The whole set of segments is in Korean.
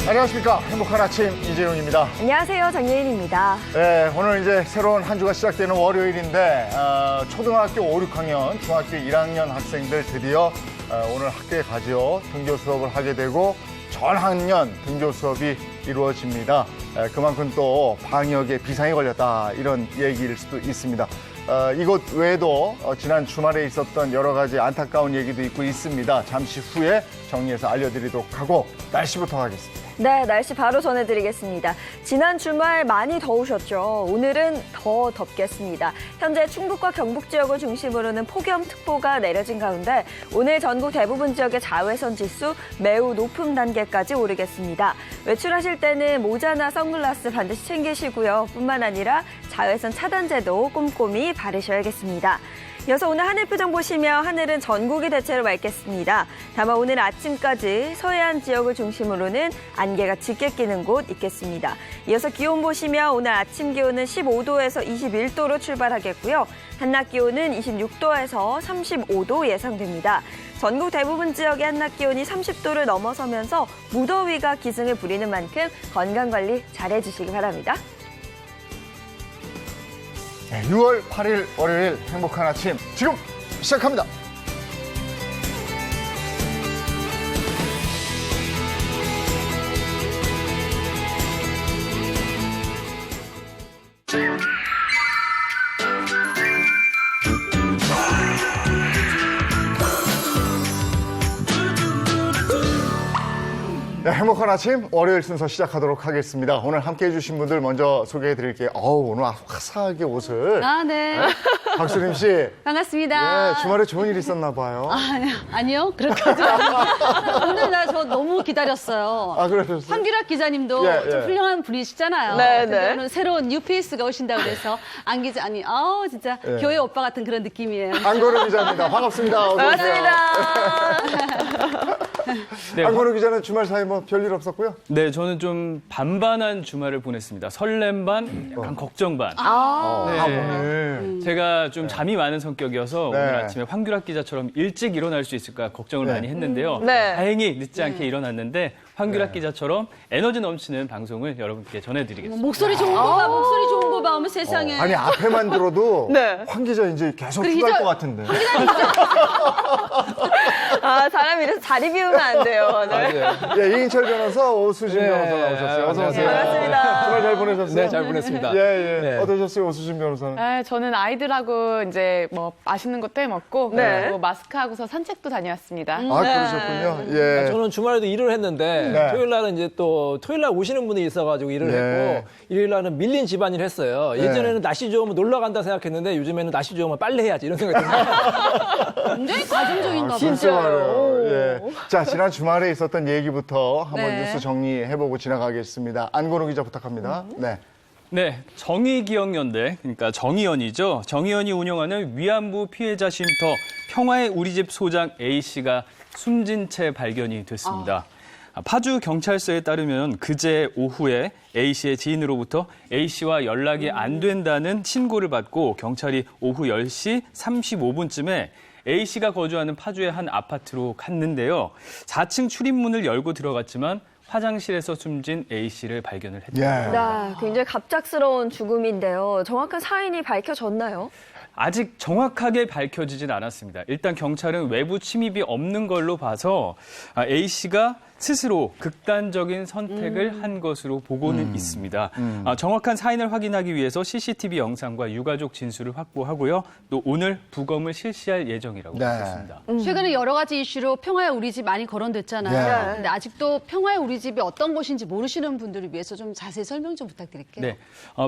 안녕하십니까. 행복한 아침 이재용입니다. 안녕하세요. 정예인입니다. 네, 오늘 이제 새로운 한 주가 시작되는 월요일인데 초등학교 5, 6학년, 중학교 1학년 학생들 드디어 오늘 학교에 가죠. 등교 수업을 하게 되고 전 학년 등교 수업이 이루어집니다. 그만큼 또 방역에 비상이 걸렸다 이런 얘기일 수도 있습니다. 이것 외에도 지난 주말에 있었던 여러 가지 안타까운 얘기도 있고 있습니다. 잠시 후에 정리해서 알려드리도록 하고 날씨부터 하겠습니다. 네, 날씨 바로 전해드리겠습니다. 지난 주말 많이 더우셨죠? 오늘은 더 덥겠습니다. 현재 충북과 경북 지역을 중심으로는 폭염특보가 내려진 가운데 오늘 전국 대부분 지역의 자외선 지수 매우 높은 단계까지 오르겠습니다. 외출하실 때는 모자나 선글라스 반드시 챙기시고요. 뿐만 아니라 자외선 차단제도 꼼꼼히 바르셔야겠습니다. 이어서 오늘 하늘 표정 보시면 하늘은 전국이 대체로 맑겠습니다. 다만 오늘 아침까지 서해안 지역을 중심으로는 안개가 짙게 끼는 곳 있겠습니다. 이어서 기온 보시면 오늘 아침 기온은 15도에서 21도로 출발하겠고요. 한낮 기온은 26도에서 35도 예상됩니다. 전국 대부분 지역의 한낮 기온이 30도를 넘어서면서 무더위가 기승을 부리는 만큼 건강관리 잘해주시기 바랍니다. 네, 6월 8일 월요일 행복한 아침 지금 시작합니다. 네, 행복한 아침 월요일 순서 시작하도록 하겠습니다. 오늘 함께해 주신 분들 먼저 소개해 드릴게요. 오늘 화사하게 옷을. 네. 박수림 씨. 반갑습니다. 네, 주말에 좋은 일 있었나 봐요. 아니요. 그렇게까지 아니에요. 오늘 저 너무 기다렸어요. 그러셨어요? 황규락 기자님도 좀 훌륭한 분이시잖아요. 네, 근데 네. 오늘 새로운 뉴페이스가 오신다고 그래서 안 기자, 진짜 교회 오빠 같은 그런 느낌이에요. 안건우 기자입니다. 반갑습니다. 어서 오세요. 반갑습니다. 네, 안건우 기자는 주말 사이 뭐 별일 없었고요? 네, 저는 좀 반반한 주말을 보냈습니다. 설렘 반, 약간 걱정 반. 오늘. 제가 좀 잠이 많은 성격이어서 네. 오늘 아침에 황규락 기자처럼 일찍 일어날 수 있을까 걱정을 많이 했는데요. 네. 다행히 늦지 않게 일어났는데 황규락 기자처럼 에너지 넘치는 방송을 여러분께 전해드리겠습니다. 목소리 좋은 거 봐, 목소리 좋은 거 봐. 어머 세상에. 아니, 앞에만 들어도 네. 황 기자 이제 계속 그래, 휴가할 기자- 것 같은데. 사람이 이래서 자리 비우면 안 돼요, 오늘. 예, 이인철 변호사, 오수진 변호사 나오셨어요. 어서 오세요. 반갑습니다. 주말 잘 보내셨어요? 네, 잘 보냈습니다. 예. 어떠셨어요, 오수진 변호사는? 네, 저는 아이들하고 이제 뭐 맛있는 것도 해 먹고 네. 그리고 마스크 하고서 산책도 다녀왔습니다. 그러셨군요. 예. 저는 주말에도 일을 했는데 네. 토요일 날은 이제 또 토요일 날 오시는 분이 있어가지고 일을 네. 했고 일요일 날은 밀린 집안일 했어요. 예전에는 날씨 좋으면 놀러 간다 생각했는데 요즘에는 날씨 좋으면 빨래 해야지 이런 생각이 듭니다. 굉장히 가정적인가 봐요. 진짜 말이에요. 예. 자, 지난 주말에 있었던 얘기부터 한번 네. 뉴스 정리해보고 지나가겠습니다. 안건우 기자 부탁합니다. 네. 네, 정의기억연대, 그러니까 정의연이죠. 정의연이 운영하는 위안부 피해자 쉼터 평화의 우리집 소장 A씨가 숨진 채 발견이 됐습니다. 파주 경찰서에 따르면 그제 오후에 A씨의 지인으로부터 A씨와 연락이 안 된다는 신고를 받고 경찰이 오후 10시 35분쯤에 A씨가 거주하는 파주의 한 아파트로 갔는데요. 4층 출입문을 열고 들어갔지만 화장실에서 숨진 A씨를 발견을 했다. 예. 네, 굉장히 갑작스러운 죽음인데요. 정확한 사인이 밝혀졌나요? 아직 정확하게 밝혀지진 않았습니다. 일단 경찰은 외부 침입이 없는 걸로 봐서 A씨가 스스로 극단적인 선택을 한 것으로 보고는 있습니다. 정확한 사인을 확인하기 위해서 CCTV 영상과 유가족 진술을 확보하고요. 또 오늘 부검을 실시할 예정이라고 네. 밝혔습니다. 최근에 여러 가지 이슈로 평화의 우리 집 많이 거론됐잖아요. 네. 근데 아직도 평화의 우리 집이 어떤 곳인지 모르시는 분들을 위해서 좀 자세히 설명 좀 부탁드릴게요. 네,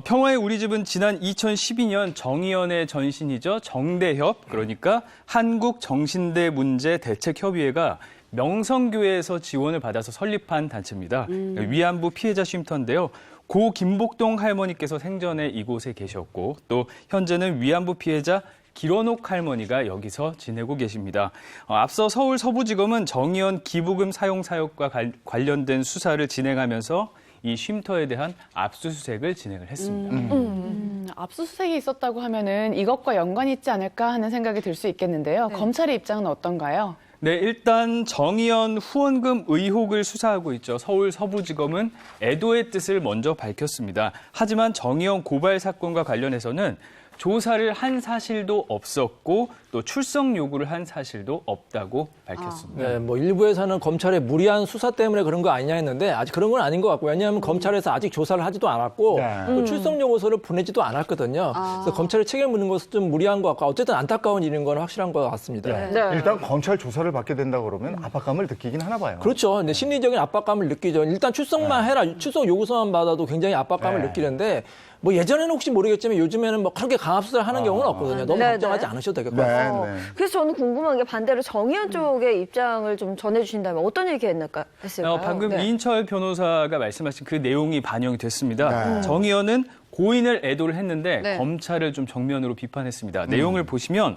평화의 우리 집은 지난 2012년 정의연의 전신이죠. 정대협, 그러니까 한국정신대문제대책협의회가 명성교회에서 지원을 받아서 설립한 단체입니다. 위안부 피해자 쉼터인데요. 고 김복동 할머니께서 생전에 이곳에 계셨고 또 현재는 위안부 피해자 길원옥 할머니가 여기서 지내고 계십니다. 앞서 서울 서부지검은 정의연 기부금 사용 사역과 관련된 수사를 진행하면서 이 쉼터에 대한 압수수색을 진행을 했습니다. 압수수색이 있었다고 하면은 이것과 연관이 있지 않을까 하는 생각이 들 수 있겠는데요. 검찰의 입장은 어떤가요? 네, 일단 정의연 후원금 의혹을 수사하고 있죠. 서울 서부지검은 애도의 뜻을 먼저 밝혔습니다. 하지만 정의연 고발 사건과 관련해서는 조사를 한 사실도 없었고 또 출석 요구를 한 사실도 없다고 밝혔습니다. 네, 뭐 일부에서는 검찰의 무리한 수사 때문에 그런 거 아니냐 했는데 아직 그런 건 아닌 것 같고요. 왜냐하면 검찰에서 아직 조사를 하지도 않았고 또 출석 요구서를 보내지도 않았거든요. 그래서 검찰의 책임을 묻는 것은 좀 무리한 것 같고 어쨌든 안타까운 일인 건 확실한 것 같습니다. 네. 일단 검찰 조사를 받게 된다 그러면 압박감을 느끼긴 하나 봐요. 그렇죠. 근데 심리적인 압박감을 느끼죠. 일단 출석만 해라. 출석 요구서만 받아도 굉장히 압박감을 느끼는데 뭐 예전에는 혹시 모르겠지만 요즘에는 뭐 그렇게 강압수사를 하는 경우는 없거든요. 너무 네, 걱정하지 네. 않으셔도 될 것 같아요. 네. 그래서 저는 궁금한 게 반대로 정의연 쪽의 입장을 좀 전해주신다면 어떤 얘기 했을까요? 방금 네. 이인철 변호사가 말씀하신 그 내용이 반영이 됐습니다. 정의연은 고인을 애도를 했는데 네. 검찰을 좀 정면으로 비판했습니다. 내용을 보시면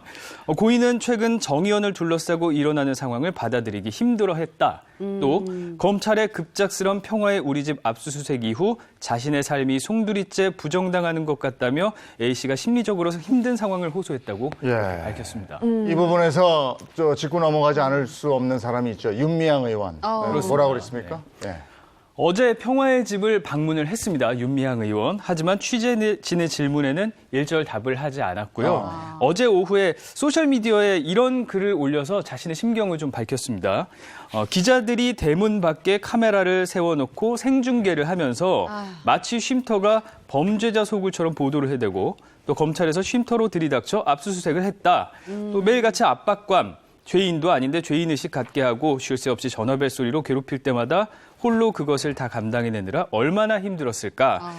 고인은 최근 정의연을 둘러싸고 일어나는 상황을 받아들이기 힘들어했다. 또 검찰의 급작스런 평화의 우리집 압수수색 이후 자신의 삶이 송두리째 부정당하는 것 같다며 A씨가 심리적으로 힘든 상황을 호소했다고 밝혔습니다. 이 부분에서 짚고 넘어가지 않을 수 없는 사람이 있죠. 윤미향 의원. 뭐라고 그랬습니까? 어제 평화의 집을 방문을 했습니다. 윤미향 의원. 하지만 취재진의 질문에는 일절 답을 하지 않았고요. 어제 오후에 소셜미디어에 이런 글을 올려서 자신의 심경을 좀 밝혔습니다. 기자들이 대문 밖에 카메라를 세워놓고 생중계를 하면서 마치 쉼터가 범죄자 소굴처럼 보도를 해대고 또 검찰에서 쉼터로 들이닥쳐 압수수색을 했다. 또 매일같이 압박감, 죄인도 아닌데 죄인의식 갖게 하고 쉴 새 없이 전화벨 소리로 괴롭힐 때마다 홀로 그것을 다 감당해내느라 얼마나 힘들었을까.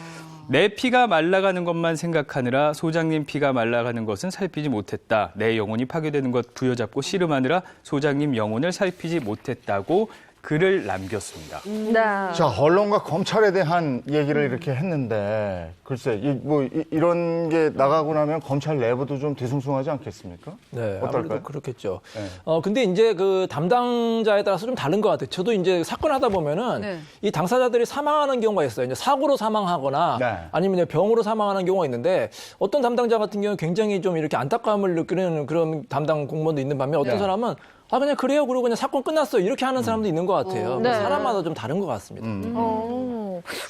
내 피가 말라가는 것만 생각하느라 소장님 피가 말라가는 것은 살피지 못했다. 내 영혼이 파괴되는 것 부여잡고 씨름하느라 소장님 영혼을 살피지 못했다고 글을 남겼습니다. 네. 자, 언론과 검찰에 대한 얘기를 이렇게 했는데 글쎄, 이런 게 나가고 나면 검찰 내부도 좀 뒤숭숭하지 않겠습니까? 네, 어떨까요? 아무래도 그렇겠죠. 네. 근데 이제 그 담당자에 따라서 좀 다른 것 같아요. 저도 이제 사건 하다 보면은 네. 이 당사자들이 사망하는 경우가 있어요. 이제 사고로 사망하거나 네. 아니면 병으로 사망하는 경우가 있는데 어떤 담당자 같은 경우는 굉장히 좀 이렇게 안타까움을 느끼는 그런 담당 공무원도 있는 반면 어떤 네. 사람은 그냥 그래요. 그러고 그냥 사건 끝났어요. 이렇게 하는 사람도 있는 것 같아요. 네. 사람마다 좀 다른 것 같습니다.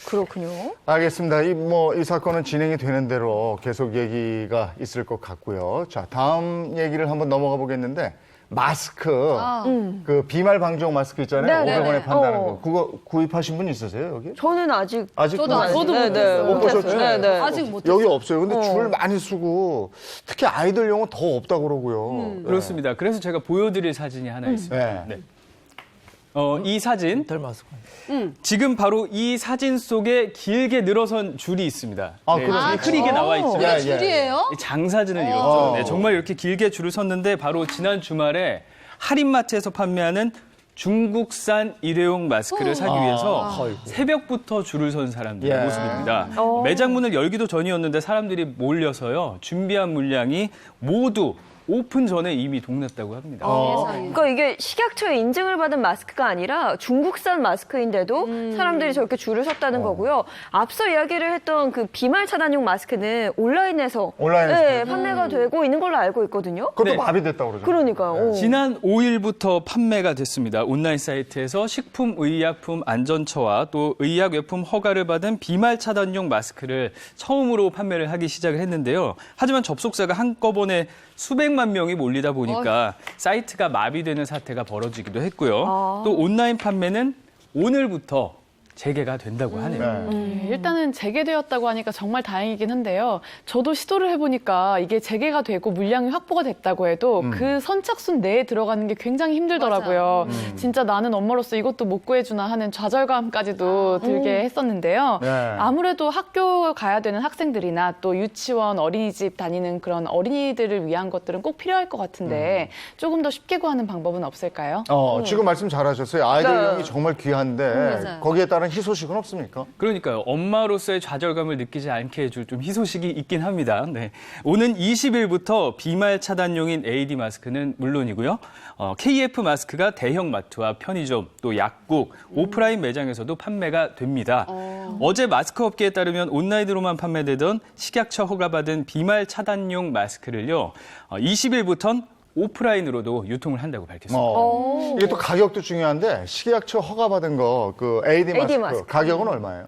그렇군요. 알겠습니다. 이 사건은 진행이 되는 대로 계속 얘기가 있을 것 같고요. 자, 다음 얘기를 한번 넘어가 보겠는데 마스크, 그 비말 방지용 마스크 있잖아요. 네, 500원에 네. 판다는 거. 그거 구입하신 분 있으세요, 여기? 저는 아직 저도 못 못했어요. 못 보셨죠? 네, 네. 아직 못했어요. 여기 없어요. 근데 줄 많이 쓰고 특히 아이들용은 더 없다고 그러고요. 네. 그렇습니다. 그래서 제가 보여드릴 사진이 하나 있습니다. 네. 네. 이 사진, 달 마스크. 지금 바로 이 사진 속에 길게 늘어선 줄이 있습니다. 그래요? 크리게 나와 있죠. 예, 예. 줄이에요? 이 장사진은 이렇죠. 네, 정말 이렇게 길게 줄을 섰는데 바로 지난 주말에 할인마트에서 판매하는 중국산 일회용 마스크를 사기 위해서 새벽부터 줄을 선 사람들의 예. 모습입니다. 매장 문을 열기도 전이었는데 사람들이 몰려서요. 준비한 물량이 모두 오픈 전에 이미 동났다고 합니다. 그러니까 이게 식약처의 인증을 받은 마스크가 아니라 중국산 마스크인데도 사람들이 저렇게 줄을 섰다는 거고요. 앞서 이야기를 했던 그 비말 차단용 마스크는 온라인에서 네, 판매가 되고 있는 걸로 알고 있거든요. 그것도 네. 마비됐다고 그러죠. 그러니까요. 지난 5일부터 판매가 됐습니다. 온라인 사이트에서 식품의약품안전처와 또 의약외품 허가를 받은 비말 차단용 마스크를 처음으로 판매를 하기 시작을 했는데요. 하지만 접속자가 한꺼번에 수백만 명이 몰리다 보니까 사이트가 마비되는 사태가 벌어지기도 했고요. 또 온라인 판매는 오늘부터 재개가 된다고 하네요. 일단은 재개되었다고 하니까 정말 다행이긴 한데요. 저도 시도를 해보니까 이게 재개가 되고 물량이 확보가 됐다고 해도 그 선착순 내에 들어가는 게 굉장히 힘들더라고요. 진짜 나는 엄마로서 이것도 못 구해주나 하는 좌절감까지도 들게 했었는데요. 네. 아무래도 학교 가야 되는 학생들이나 또 유치원, 어린이집 다니는 그런 어린이들을 위한 것들은 꼭 필요할 것 같은데 조금 더 쉽게 구하는 방법은 없을까요? 지금 말씀 잘하셨어요. 아이들용이 네. 정말 귀한데 맞아요. 거기에 따른 다른 희소식은 없습니까? 그러니까요. 엄마로서의 좌절감을 느끼지 않게 해줄 좀 희소식이 있긴 합니다. 네. 오는 20일부터 비말 차단용인 AD 마스크는 물론이고요. KF 마스크가 대형 마트와 편의점, 또 약국, 오프라인 매장에서도 판매가 됩니다. 어제 마스크 업계에 따르면 온라인으로만 판매되던 식약처 허가받은 비말 차단용 마스크를요. 20일부터는 오프라인으로도 유통을 한다고 밝혔습니다. 이게 또 가격도 중요한데 식약처 허가받은 거 그 AD 마스크 가격은 얼마예요?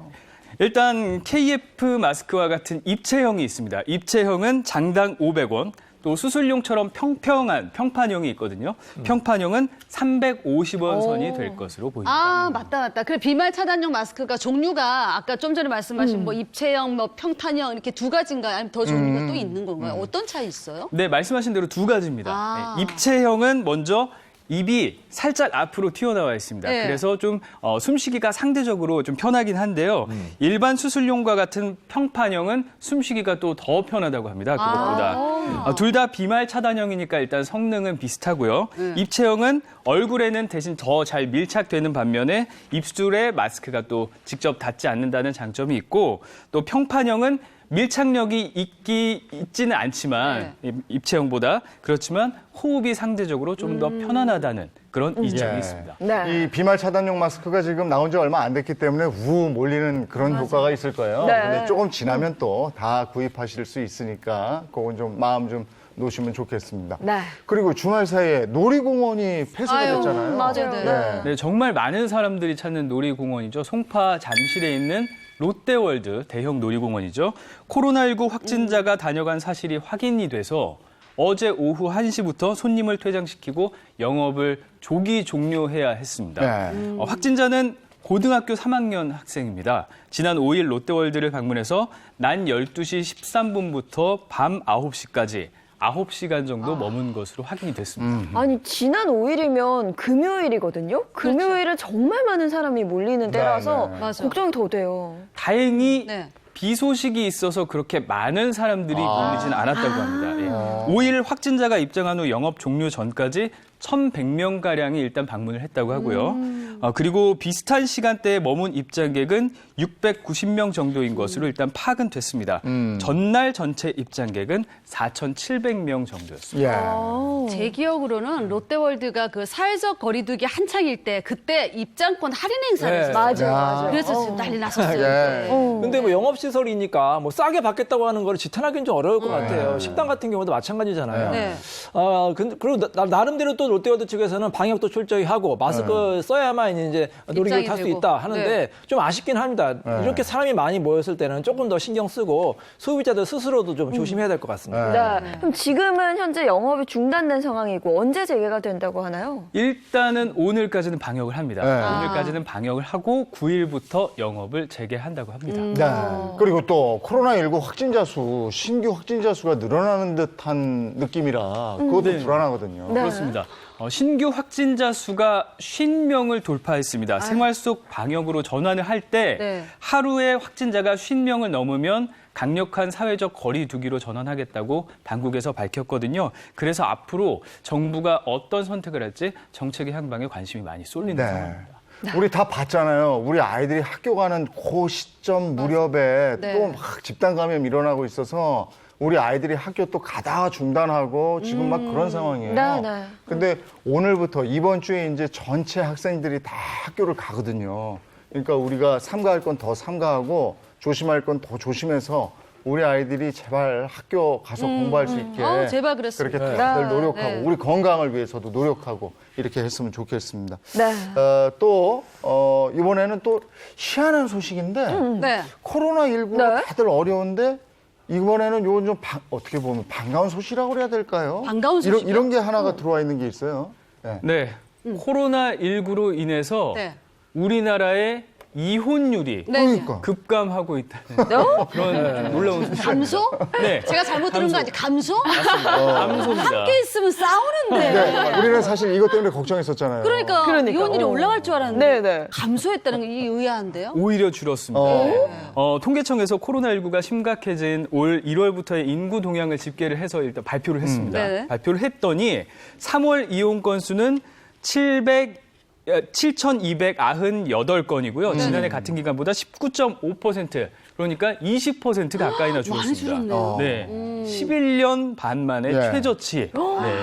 일단 KF 마스크와 같은 입체형이 있습니다. 입체형은 장당 500원, 또 수술용처럼 평평한 평판형이 있거든요. 평판형은 350원 선이 될 것으로 보입니다. 아, 맞다. 그래, 비말 차단용 마스크가 종류가 아까 좀 전에 말씀하신 뭐 입체형, 뭐 평탄형 이렇게 두 가지인가요? 아니면 더 종류가 또 있는 건가요? 어떤 차이 있어요? 네, 말씀하신 대로 두 가지입니다. 아. 네, 입체형은 먼저 입이 살짝 앞으로 튀어나와 있습니다. 네. 그래서 좀 숨쉬기가 상대적으로 좀 편하긴 한데요. 일반 수술용과 같은 평판형은 숨쉬기가 또 더 편하다고 합니다. 그것보다. 둘 다 비말 차단형이니까 일단 성능은 비슷하고요. 입체형은 얼굴에는 대신 더 잘 밀착되는 반면에 입술에 마스크가 또 직접 닿지 않는다는 장점이 있고, 또 평판형은 밀착력이 있지는 않지만 입체형보다 그렇지만 호흡이 상대적으로 좀 더 편안하다는 그런 이점이 있습니다. 네. 이 비말 차단용 마스크가 지금 나온 지 얼마 안 됐기 때문에 우 몰리는 그런 효과가 있을 거예요. 네. 근데 조금 지나면 또 다 구입하실 수 있으니까 그건 좀 마음 좀 놓으시면 좋겠습니다. 네. 그리고 주말 사이에 놀이공원이 폐쇄가 됐잖아요. 맞아요. 네. 네, 정말 많은 사람들이 찾는 놀이공원이죠. 송파 잠실에 있는 롯데월드 대형 놀이공원이죠. 코로나19 확진자가 다녀간 사실이 확인이 돼서 어제 오후 1시부터 손님을 퇴장시키고 영업을 조기 종료해야 했습니다. 네. 확진자는 고등학교 3학년 학생입니다. 지난 5일 롯데월드를 방문해서 낮 12시 13분부터 밤 9시까지 9시간 정도 머문 것으로 확인이 됐습니다. 아니, 지난 5일이면 금요일이거든요? 금요일은 정말 많은 사람이 몰리는 때라서 네. 맞아. 걱정이 더 돼요. 다행히 네. 비 소식이 있어서 그렇게 많은 사람들이 몰리지는 않았다고 합니다. 예. 5일 확진자가 입장한 후 영업 종료 전까지 1,100명가량이 일단 방문을 했다고 하고요. 그리고 비슷한 시간대에 머문 입장객은 690명 정도인 것으로 일단 파악은 됐습니다. 전날 전체 입장객은 4,700명 정도였습니다. 예. 제 기억으로는 롯데월드가 그 사회적 거리두기 한창일 때 그때 입장권 할인 행사를 네. 했어요. 맞아요. 그래서 지금 난리 났었어요. 예. 그때. 근데 뭐 영업시설이니까 뭐 싸게 받겠다고 하는 거를 지탄하기는 좀 어려울 것 같아요. 식당 같은 경우도 마찬가지잖아요. 네. 그리고 나름대로 또 롯데월드 측에서는 방역도 철저히 하고 마스크 써야만 이제 놀이기구 탈 수 되고. 있다 하는데 네. 좀 아쉽긴 합니다. 이렇게 사람이 많이 모였을 때는 조금 더 신경 쓰고 소비자들 스스로도 좀 조심해야 될 것 같습니다. 네. 그럼 지금은 현재 영업이 중단된 상황이고 언제 재개가 된다고 하나요? 일단은 오늘까지는 방역을 합니다. 네. 오늘까지는 방역을 하고 9일부터 영업을 재개한다고 합니다. 네. 그리고 또 코로나19 확진자 신규 확진자 수가 늘어나는 듯한 느낌이라 그것도 네. 불안하거든요. 네. 그렇습니다. 신규 확진자 수가 50명을 돌파했습니다. 생활 속 방역으로 전환을 할 때 네. 하루에 확진자가 50명을 넘으면 강력한 사회적 거리 두기로 전환하겠다고 당국에서 밝혔거든요. 그래서 앞으로 정부가 어떤 선택을 할지 정책의 향방에 관심이 많이 쏠리는 네. 상황입니다. 우리 다 봤잖아요. 우리 아이들이 학교 가는 그 시점 무렵에 네. 또 막 집단 감염 일어나고 있어서 우리 아이들이 학교 또 가다가 중단하고 지금 막 그런 상황이에요. 네, 네. 근데 오늘부터 이번 주에 이제 전체 학생들이 다 학교를 가거든요. 그러니까 우리가 삼가할 건 더 삼가하고 조심할 건 더 조심해서 우리 아이들이 제발 학교 가서 공부할 수 있게 제발 그랬으면 그렇게 좋겠다. 다들 노력하고 네. 우리 건강을 위해서도 노력하고 이렇게 했으면 좋겠습니다. 네. 또 이번에는 또 희한한 소식인데 네. 코로나19로 네. 다들 어려운데 이번에는 요건 좀 어떻게 보면 반가운 소식이라고 그래야 될까요? 반가운 소식이요? 이런 게 하나가 들어와 있는 게 있어요. 네. 네, 코로나19로 인해서 네. 우리나라의 이혼율이 네. 그러니까. 급감하고 있다는 그런 놀라운 소식. 감소? 네, 제가 잘못 들은 거 아니지? 감소? 감소입니다. 함께 있으면 싸우는데. 네, 우리는 사실 이것 때문에 걱정했었잖아요. 그러니까 이혼율이 올라갈 줄 알았는데 네, 네. 감소했다는 게 이게 의아한데요? 오히려 줄었습니다. 통계청에서 코로나19가 심각해진 올 1월부터의 인구 동향을 집계를 해서 일단 발표를 했습니다. 네. 발표를 했더니 3월 이혼 건수는 7,298건이고요. 지난해 같은 기간보다 19.5%, 그러니까 20% 가까이나 줄었습니다. 많이 줄었네요. 네, 11년 반 만에 네. 최저치. 네.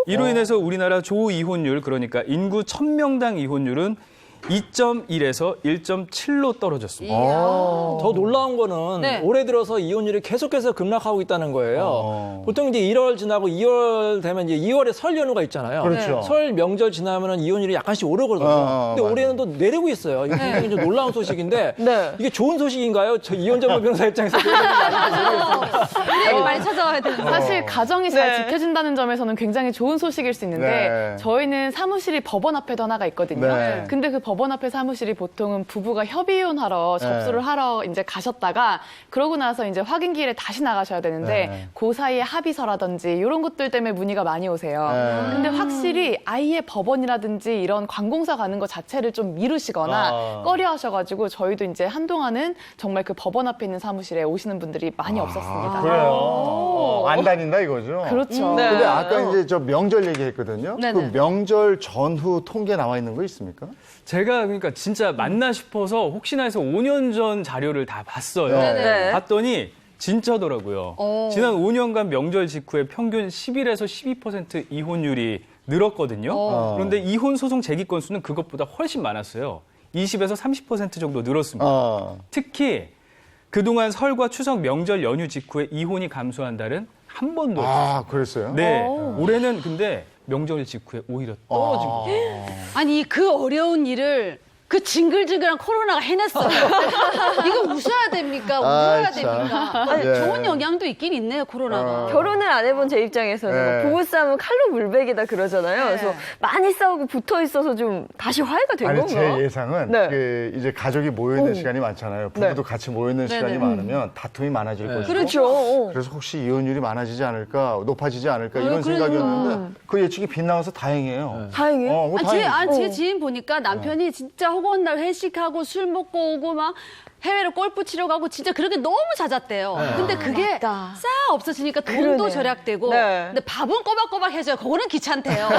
이로 인해서 우리나라 조이혼율, 그러니까 인구 1000명당 이혼율은 2.1에서 1.7로 떨어졌습니다. 더 놀라운 거는 네. 올해 들어서 이혼율이 계속해서 급락하고 있다는 거예요. 보통 이제 1월 지나고 2월 되면 이제 2월에 설 연휴가 있잖아요. 그렇죠. 설 명절 지나면은 이혼율이 약간씩 오르거든요. 근데 맞아요. 올해는 또 내리고 있어요. 이게 굉장히 좀 놀라운 소식인데 네. 이게 좋은 소식인가요? 저 이혼전문 변호사 입장에서 그런 건 아닌지 모르겠어요. 우리에게 많이 찾아와야 되는 거. 사실 가정이 잘 네. 지켜진다는 점에서는 굉장히 좋은 소식일 수 있는데 네. 저희는 사무실이 법원 앞에도 하나가 있거든요. 네. 근데 그 법원 앞에 사무실이 보통은 부부가 협의혼하러 접수를 하러 이제 가셨다가 그러고 나서 이제 확인기일에 다시 나가셔야 되는데 네. 그 사이에 합의서라든지 이런 것들 때문에 문의가 많이 오세요. 네. 근데 확실히 아예 법원이라든지 이런 관공서 가는 것 자체를 좀 미루시거나 꺼려 하셔가지고 저희도 이제 한동안은 정말 그 법원 앞에 있는 사무실에 오시는 분들이 많이 없었습니다. 그래요. 안 다닌다 이거죠. 그렇죠. 네. 근데 아까 이제 저 명절 얘기했거든요. 네네. 그 명절 전후 통계 나와 있는 거 있습니까? 제가 그러니까 진짜 맞나 싶어서 혹시나 해서 5년 전 자료를 다 봤어요. 네네. 봤더니 진짜더라고요. 지난 5년간 명절 직후에 평균 11에서 12% 이혼율이 늘었거든요. 그런데 이혼 소송 제기 건수는 그것보다 훨씬 많았어요. 20에서 30% 정도 늘었습니다. 특히 그동안 설과 추석 명절 연휴 직후에 이혼이 감소한 달은 한 번도 없었어요. 아, 그랬어요? 네, 올해는 근데 명절 직후에 오히려 떨어진 거예요. 아니 그 어려운 일을 그 징글징글한 코로나가 해냈어요. 이거 웃어야 됩니까? 울어야 아, 참. 됩니까? 아니, 예. 좋은 영향도 있긴 있네요, 코로나가. 결혼을 안 해본 제 입장에서는 네. 뭐 부부싸움은 칼로 물베기다 그러잖아요. 그래서 많이 싸우고 붙어 있어서 좀 다시 화해가 된 아니, 건가? 제 예상은 네. 그 이제 가족이 모여있는 시간이 많잖아요. 부부도 같이 모여있는 시간이 많으면 다툼이 많아질 것이고. 그렇죠. 그래서 혹시 이혼율이 많아지지 않을까, 높아지지 않을까 이런 생각이었는데 그 예측이 빗나가서 다행이에요. 다행이에요. 그거 제 다행이죠. 지인 보니까 남편이 진짜 허구한 날 회식하고 술 먹고 오고 막 해외로 골프 치러 가고 진짜 그렇게 너무 잦았대요. 근데 그게 맞다. 싹 없어지니까 돈도 그러네. 절약되고 네. 근데 밥은 꼬박꼬박 해줘요. 그거는 귀찮대요.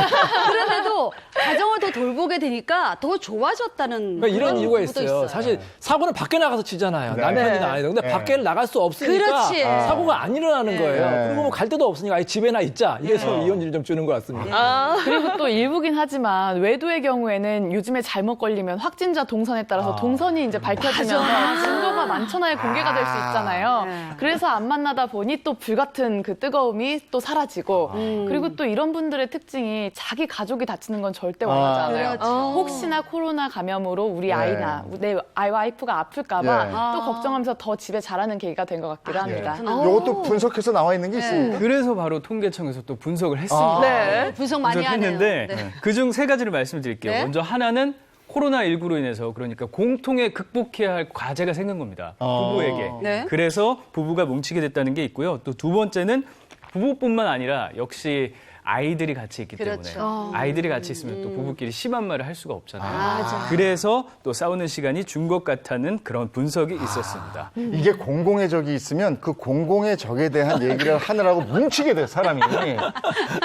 그런데도 가정을 더 돌보게 되니까 더 좋아졌다는 그러니까 이런 그런 이유가 부분도 있어요. 사실 사고는 밖에 나가서 치잖아요. 네. 남편이나 아이들. 근데 네. 밖에 나갈 수 없으니까 그렇지. 사고가 안 일어나는 거예요. 네. 그리고 뭐 갈 데도 없으니까 아예 집에나 있자. 이래서 이혼율이 좀 주는 것 같습니다. 그리고 또 일부긴 하지만 외도의 경우에는 요즘에 잘못 걸리면 확진자 동선에 따라서 동선이 이제 밝혀지면서 증거가 만천하에 공개가 될 수 있잖아요. 그래서 안 만나다 보니 또 불같은 그 뜨거움이 또 사라지고 그리고 또 이런 분들의 특징이 자기 가족이 다치는 건 절대 원하지 않아요. 그렇죠. 혹시나 코로나 감염으로 우리 네. 아이나 내 와이프가 아플까봐 네. 또 걱정하면서 더 집에 잘하는 계기가 된 것 같기도 합니다. 이것도 분석해서 나와 있는 게 있습니까? 그래서 바로 통계청에서 또 분석을 했습니다. 네. 분석 많이 하네요. 분석했는데 네. 그중 세 가지를 말씀드릴게요. 네. 먼저 하나는 코로나19로 인해서 그러니까 공통의 극복해야 할 과제가 생긴 겁니다. 부부에게. 네. 그래서 부부가 뭉치게 됐다는 게 있고요. 또 두 번째는 부부뿐만 아니라 역시 아이들이 같이 있기 그렇죠. 때문에 아이들이 같이 있으면 또 부부끼리 심한 말을 할 수가 없잖아요. 맞아. 그래서 또 싸우는 시간이 준 것 같다는 그런 분석이 있었습니다. 이게 공공의 적이 있으면 그 공공의 적에 대한 얘기를 하느라고 뭉치게 돼, 사람이.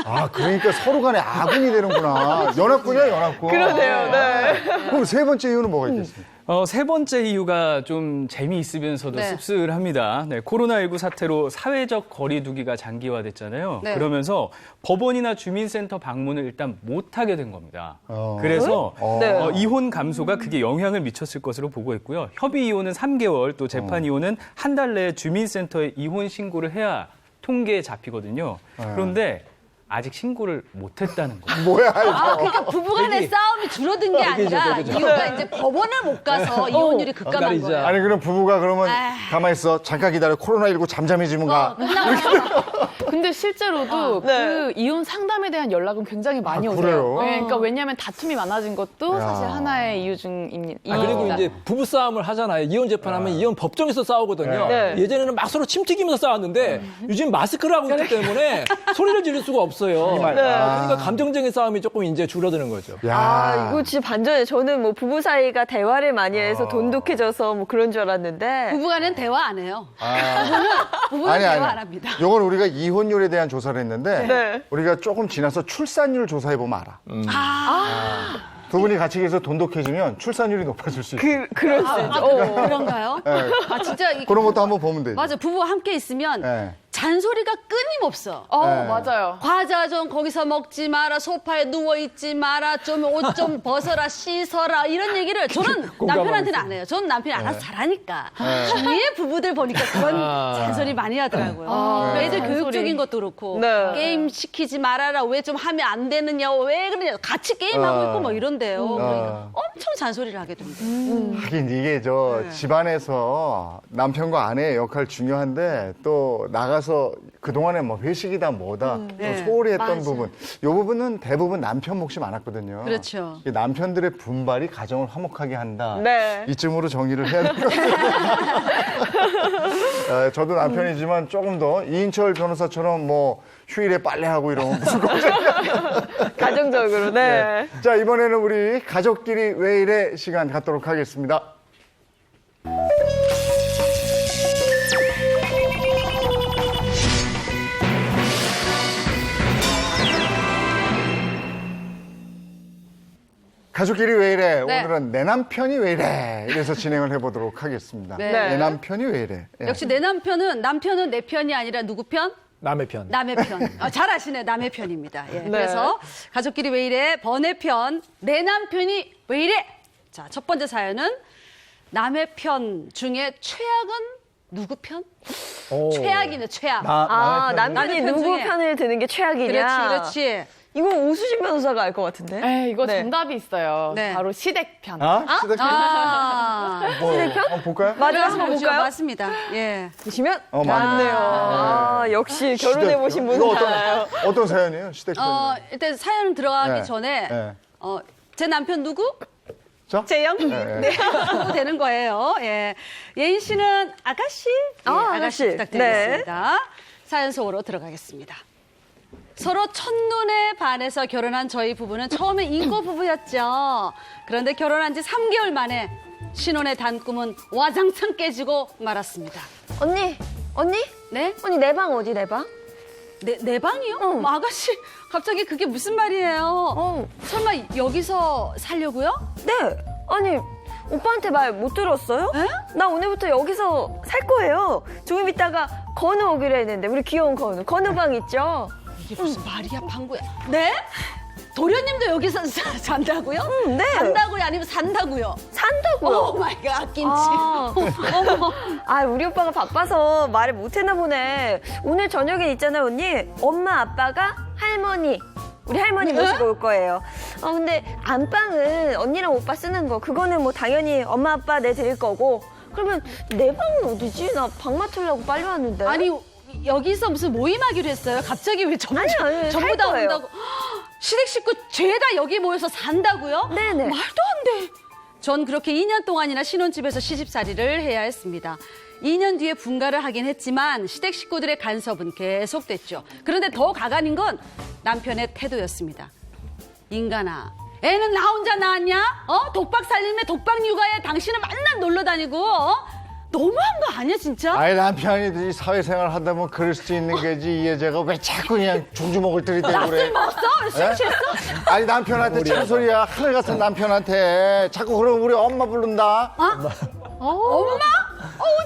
아, 그러니까 서로 간에 아군이 되는구나. 연합군이야, 연합군. 그러네요. 네. 그럼 세 번째 이유는 뭐가 있겠습니까? 세 번째 이유가 좀 재미있으면서도 네. 씁쓸합니다. 네, 코로나19 사태로 사회적 거리 두기가 장기화됐잖아요. 네. 그러면서 법원이나 주민센터 방문을 일단 못하게 된 겁니다. 그래서 네. 이혼 감소가 그게 영향을 미쳤을 것으로 보고 있고요. 협의 이혼은 3개월, 또 재판 이혼은 한 달 내에 주민센터에 이혼 신고를 해야 통계에 잡히거든요. 그런데 아직 신고를 못했다는 거예요. 뭐야, 이거. 그러니까 부부간의 싸움이 줄어든 게 아니라 이유가 이제 법원을 못 가서 이혼율이 급감한 엉갈이자. 거예요. 아니, 그럼 부부가 그러면 가만히 있어. 잠깐 기다려. 코로나19 잠잠해지면 가. 근데 실제로도 그 이혼 상담에 대한 연락은 굉장히 많이 오세요. 그래요? 네, 그러니까 왜냐하면 다툼이 많아진 것도 사실 하나의 이유 중입니다. 그리고 이제 부부 싸움을 하잖아요. 이혼 재판하면 이혼 법정에서 싸우거든요. 네. 예전에는 막 서로 침 튀기면서 싸웠는데 요즘 마스크를 하고 있기 때문에 소리를 지를 수가 없어요. 그러니까 감정적인 싸움이 조금 이제 줄어드는 거죠. 아, 이거 진짜 반전이에요. 저는 뭐 부부 사이가 대화를 많이 해서 돈독해져서 뭐 그런 줄 알았는데. 부부간은 대화 안 해요. 부부는 아니, 대화 안 아니. 합니다. 요건 우리가 이혼 이혼율에 대한 조사를 했는데 네. 우리가 조금 지나서 출산율 조사해보면 알아. 두 분이 같이 계셔서 돈독해지면 출산율이 높아질 수 있어요. 그럴 수 있죠. 그런가요? 네. 아 진짜 그런 것도 한번 보면 되죠. 맞아 부부가 함께 있으면 네. 잔소리가 끊임없어. 네. 맞아요. 과자 좀 거기서 먹지 마라, 소파에 누워 있지 마라, 좀 옷 좀 벗어라, 씻어라 이런 얘기를 저는 남편한테는 안 해요. 저는 남편이 알아서 잘하니까. 주위의 부부들 보니까 그런 잔소리 많이 하더라고요. 애들 교육적인 것도 그렇고 네. 게임 시키지 말아라, 왜 좀 하면 안 되느냐, 왜 그러냐, 같이 게임하고 있고 뭐 이런데요. 그러니까 엄청 잔소리를 하게 됩니다. 하긴 이게 집안에서 남편과 아내의 역할 중요한데 또 나가서 그동안에 뭐 회식이다 뭐다 또 네. 소홀히 했던 맞아요. 부분 이 부분은 대부분 남편 몫이 많았거든요. 그렇죠. 이 남편들의 분발이 가정을 화목하게 한다. 네. 이쯤으로 정리를 해야 될 것 같아요. 저도 남편이지만 조금 더 이인철 변호사처럼 뭐 휴일에 빨래하고 이러면 무슨 걱정이야. 가정적으로. 네. 자, 이번에는 우리 가족끼리 왜 이래 시간 갖도록 하겠습니다. 가족끼리 왜 이래? 네. 오늘은 내 남편이 왜 이래? 이래서 진행을 해보도록 하겠습니다. 네. 내 남편이 왜 이래? 예. 역시 남편은 내 편이 아니라 누구 편? 남의 편. 남의 편. 잘 아시네. 남의 편입니다. 예. 그래서 가족끼리 왜 이래? 번외편. 내 남편이 왜 이래? 자, 첫 번째 사연은 남의 편 중에 최악은 누구 편? 최악이네, 최악. 남편이 남의 편 누구 중에. 편을 드는 게 최악이냐. 그렇지. 이거 오수진 변호사가 알 것 같은데. 에 이거 네. 정답이 있어요. 네. 바로 시댁편. 시댁편? 아. 한번 볼까요? 맞아, 한번 한번 보죠. 볼까요? 맞습니다. 예. 보시면 맞네요. 역시 결혼해보신 분은 이거 알아요. 어떤 사연이에요? 시댁편. 일단 사연 들어가기 네. 전에 네. 제 남편 누구? 저? 재영? 네. 되는 거예요. 예. 예인 씨는 아가씨? 예, 아가씨. 부탁드리겠습니다. 사연 속으로 들어가겠습니다. 서로 첫눈에 반해서 결혼한 저희 부부는 처음에 인고 부부였죠. 그런데 결혼한 지 3개월 만에 신혼의 단꿈은 와장창 깨지고 말았습니다. 언니? 네? 언니 내 방 어디 내 방? 내 방이요? 뭐 아가씨, 갑자기 그게 무슨 말이에요? 설마 여기서 살려고요? 네. 아니 오빠한테 말 못 들었어요? 에? 나 오늘부터 여기서 살 거예요. 조금 있다가 건우 오기로 했는데 우리 귀여운 건우 방 있죠? 이게 무슨 말이야, 방구야. 네? 도련님도 여기서 산다고요? 네. 산다고요? 아니면 산다고요? 산다고요. 오 마이 갓, 김치. 우리 오빠가 바빠서 말을 못 했나 보네. 오늘 저녁에 있잖아요, 언니. 엄마, 아빠가 할머니. 우리 할머니 모시고 올 거예요. 근데 안방은 언니랑 오빠 쓰는 거. 그거는 뭐 당연히 엄마, 아빠 내 드릴 거고. 그러면 내 방은 어디지? 나 방 맡으려고 빨리 왔는데. 아니, 여기서 무슨 모임하기로 했어요? 갑자기 왜 전부 아니, 전부 살 다 거예요. 온다고? 시댁 식구 죄다 여기 모여서 산다고요? 네네. 말도 안 돼. 전 그렇게 2년 동안이나 신혼집에서 시집살이를 해야 했습니다. 2년 뒤에 분가를 하긴 했지만 시댁 식구들의 간섭은 계속됐죠. 그런데 더 가관인 건 남편의 태도였습니다. 인간아, 애는 나 혼자 낳았냐? 독박 살림에 독박 육아에 당신은 맨날 놀러 다니고 너무한 거 아니야 진짜? 아니 남편이 사회생활 하다 보면 그럴 수 있는 게지 이 여자가 왜 자꾸 그냥 종주먹을 들이대고 그래. 먹었어? 술 예? 취했어? 아니 남편한테 잔소리야. 하늘 같은 남편한테 자꾸 그러면 우리 엄마 부른다. 엄마? 어우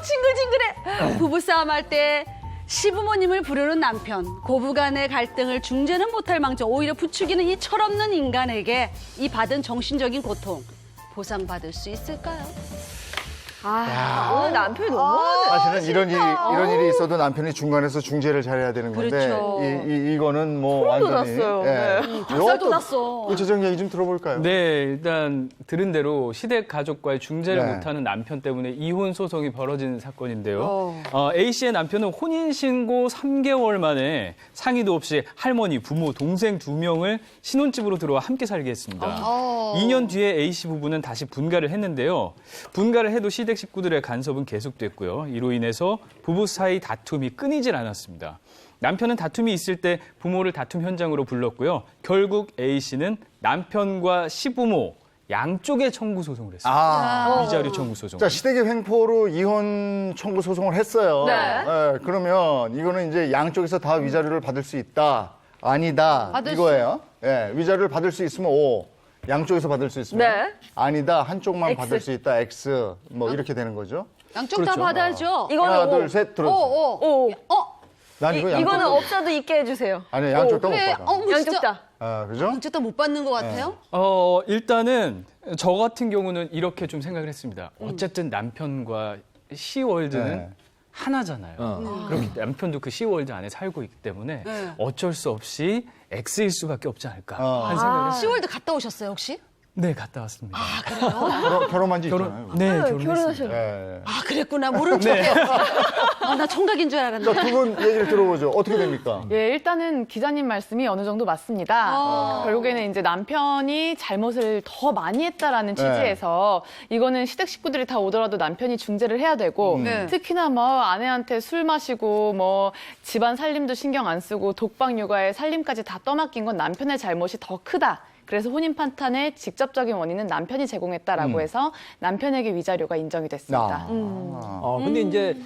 징글징글해. 부부싸움 할 때 시부모님을 부르는 남편, 고부간의 갈등을 중재는 못할 망정 오히려 부추기는 이 철없는 인간에게 이 받은 정신적인 고통 보상받을 수 있을까요? 오늘 남편이 너무하네. 사실은 이런 일이 있어도 남편이 중간에서 중재를 잘해야 되는 건데 그렇죠. 이거는 뭐 소름 완전히 돋았어요. 네. 박살도 났어. 구체적인 얘기 좀 들어볼까요? 네, 일단 들은 대로 시댁 가족과의 중재를 네. 못하는 남편 때문에 이혼 소송이 벌어진 사건인데요. A 씨의 남편은 혼인 신고 3개월 만에 상의도 없이 할머니, 부모, 동생 2명을 신혼집으로 들어와 함께 살게 했습니다. 2년 뒤에 A 씨 부부는 다시 분가를 했는데요. 분가를 해도 시댁 식구들의 간섭은 계속됐고요. 이로 인해서 부부 사이 다툼이 끊이질 않았습니다. 남편은 다툼이 있을 때 부모를 다툼 현장으로 불렀고요. 결국 A 씨는 남편과 시부모, 양쪽에 청구 소송을 했습니다. 위자료 청구 소송. 자, 시댁이 횡포로 이혼 청구 소송을 했어요. 네. 예, 그러면 이거는 이제 양쪽에서 다 위자료를 받을 수 있다. 아니다. 받을 이거예요. 예, 위자료를 받을 수 있으면 O. 양쪽에서 받을 수 있으면 네. 아니다. 한쪽만 X. 받을 수 있다. X. 뭐 이렇게 되는 거죠. 양쪽 다 받아야죠. 이거는 하나, O. 둘, 셋 들어주세요. O. 난 이거 양쪽. 이거는 없어도 있게 해주세요. 아니, 양쪽 다 못 그래, 받아. 뭐 양쪽 진짜 다. 아, 그죠? 양쪽 다 못 받는 것 같아요. 일단은 저 같은 경우는 이렇게 좀 생각을 했습니다. 어쨌든 남편과 시월드는 네. 하나잖아요. 그렇기 때문에 남편도 그 시월드 안에 살고 있기 때문에 네. 어쩔 수 없이 X일 수밖에 없지 않을까 어. 하는 생각을 했어요. 시월드 갔다 오셨어요, 혹시? 네, 갔다 왔습니다. 결혼한 지 있잖아요. 네, 결혼하셔요. 결혼했습니다. 예. 아, 그랬구나. 모른 척했어. 나 총각인 줄 알았네. 자, 두 분 얘기를 들어보죠. 어떻게 됩니까? 예, 일단은 기자님 말씀이 어느 정도 맞습니다. 결국에는 이제 남편이 잘못을 더 많이 했다라는 취지에서 이거는 시댁 식구들이 다 오더라도 남편이 중재를 해야 되고 네. 특히나 뭐 아내한테 술 마시고 뭐 집안 살림도 신경 안 쓰고 독방 육아에 살림까지 다 떠맡긴 건 남편의 잘못이 더 크다. 그래서 혼인 판탄의 직접적인 원인은 남편이 제공했다라고 해서 남편에게 위자료가 인정이 됐습니다. 근데 이제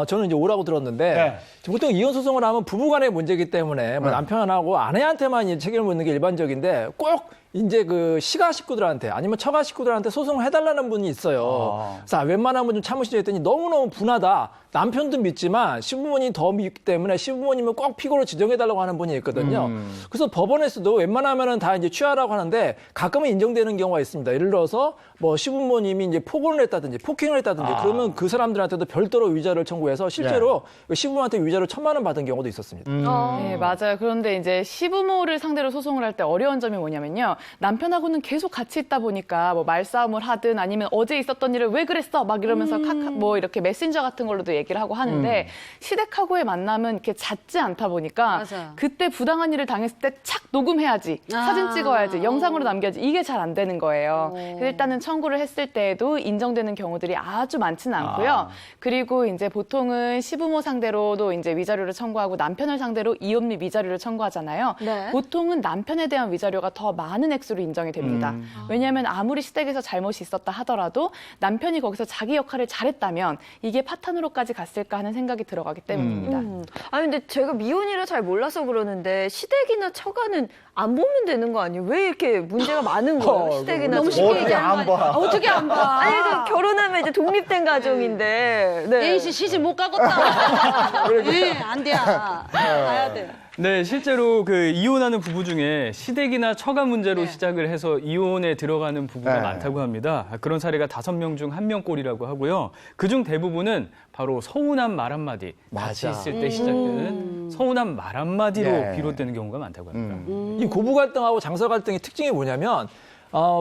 저는 이제 오라고 들었는데 네. 보통 이혼 소송을 하면 부부간의 문제이기 때문에 뭐 남편하고 아내한테만 이제 책임을 묻는 게 일반적인데 꼭 이제 그 시가 식구들한테 아니면 처가 식구들한테 소송을 해달라는 분이 있어요. 그래서 웬만하면 좀 참으시죠 했더니 너무너무 분하다. 남편도 믿지만 시부모님이 더 믿기 때문에 시부모님은 꼭 피고로 지정해달라고 하는 분이 있거든요. 그래서 법원에서도 웬만하면은 다 이제 취하라고 하는데 가끔은 인정되는 경우가 있습니다. 예를 들어서 뭐 시부모님이 이제 폭언을 했다든지 폭행을 했다든지 그러면 그 사람들한테도 별도로 위자료를 청구해서 실제로 시부모한테 위자료 1,000만 원 받은 경우도 있었습니다. 네, 맞아요. 그런데 이제 시부모를 상대로 소송을 할 때 어려운 점이 뭐냐면요. 남편하고는 계속 같이 있다 보니까 뭐 말싸움을 하든 아니면 어제 있었던 일을 왜 그랬어? 막 이러면서 뭐 이렇게 메신저 같은 걸로도 얘기를 하고 하는데 시댁하고의 만남은 이렇게 잦지 않다 보니까 맞아요. 그때 부당한 일을 당했을 때 착 녹음해야지. 사진 찍어야지. 영상으로 남겨야지. 이게 잘 안 되는 거예요. 그래서 일단은 청구를 했을 때에도 인정되는 경우들이 아주 많지는 않고요. 그리고 이제 보통은 시부모 상대로도 이제 위자료를 청구하고 남편을 상대로 이혼 및 위자료를 청구하잖아요. 네. 보통은 남편에 대한 위자료가 더 많은 액수로 인정이 됩니다. 왜냐하면 아무리 시댁에서 잘못이 있었다 하더라도 남편이 거기서 자기 역할을 잘했다면 이게 파탄으로까지 갔을까 하는 생각이 들어가기 때문입니다. 아니 근데 제가 미혼이라 잘 몰라서 그러는데 시댁이나 처가는 안 보면 되는 거 아니에요? 왜 이렇게 문제가 많은 거예요? 시댁이나 너무 처가. 쉽게 얘기하는 거 아니야? 어떻게 안 봐? 아니 그 결혼하면 이제 독립된 가정인데. 네. 예인 씨 시집 못 가겠다. 네, 안 돼. 가야 돼. 네, 실제로 그 이혼하는 부부 중에 시댁이나 처가 문제로 시작을 해서 이혼에 들어가는 부부가 네. 많다고 합니다. 그런 사례가 5명 중 1명꼴이라고 하고요. 그중 대부분은 바로 서운한 말 한마디, 같이 맞아. 있을 때 시작되는 서운한 말 한마디로 네. 비롯되는 경우가 많다고 합니다. 이 고부 갈등하고 장서 갈등의 특징이 뭐냐면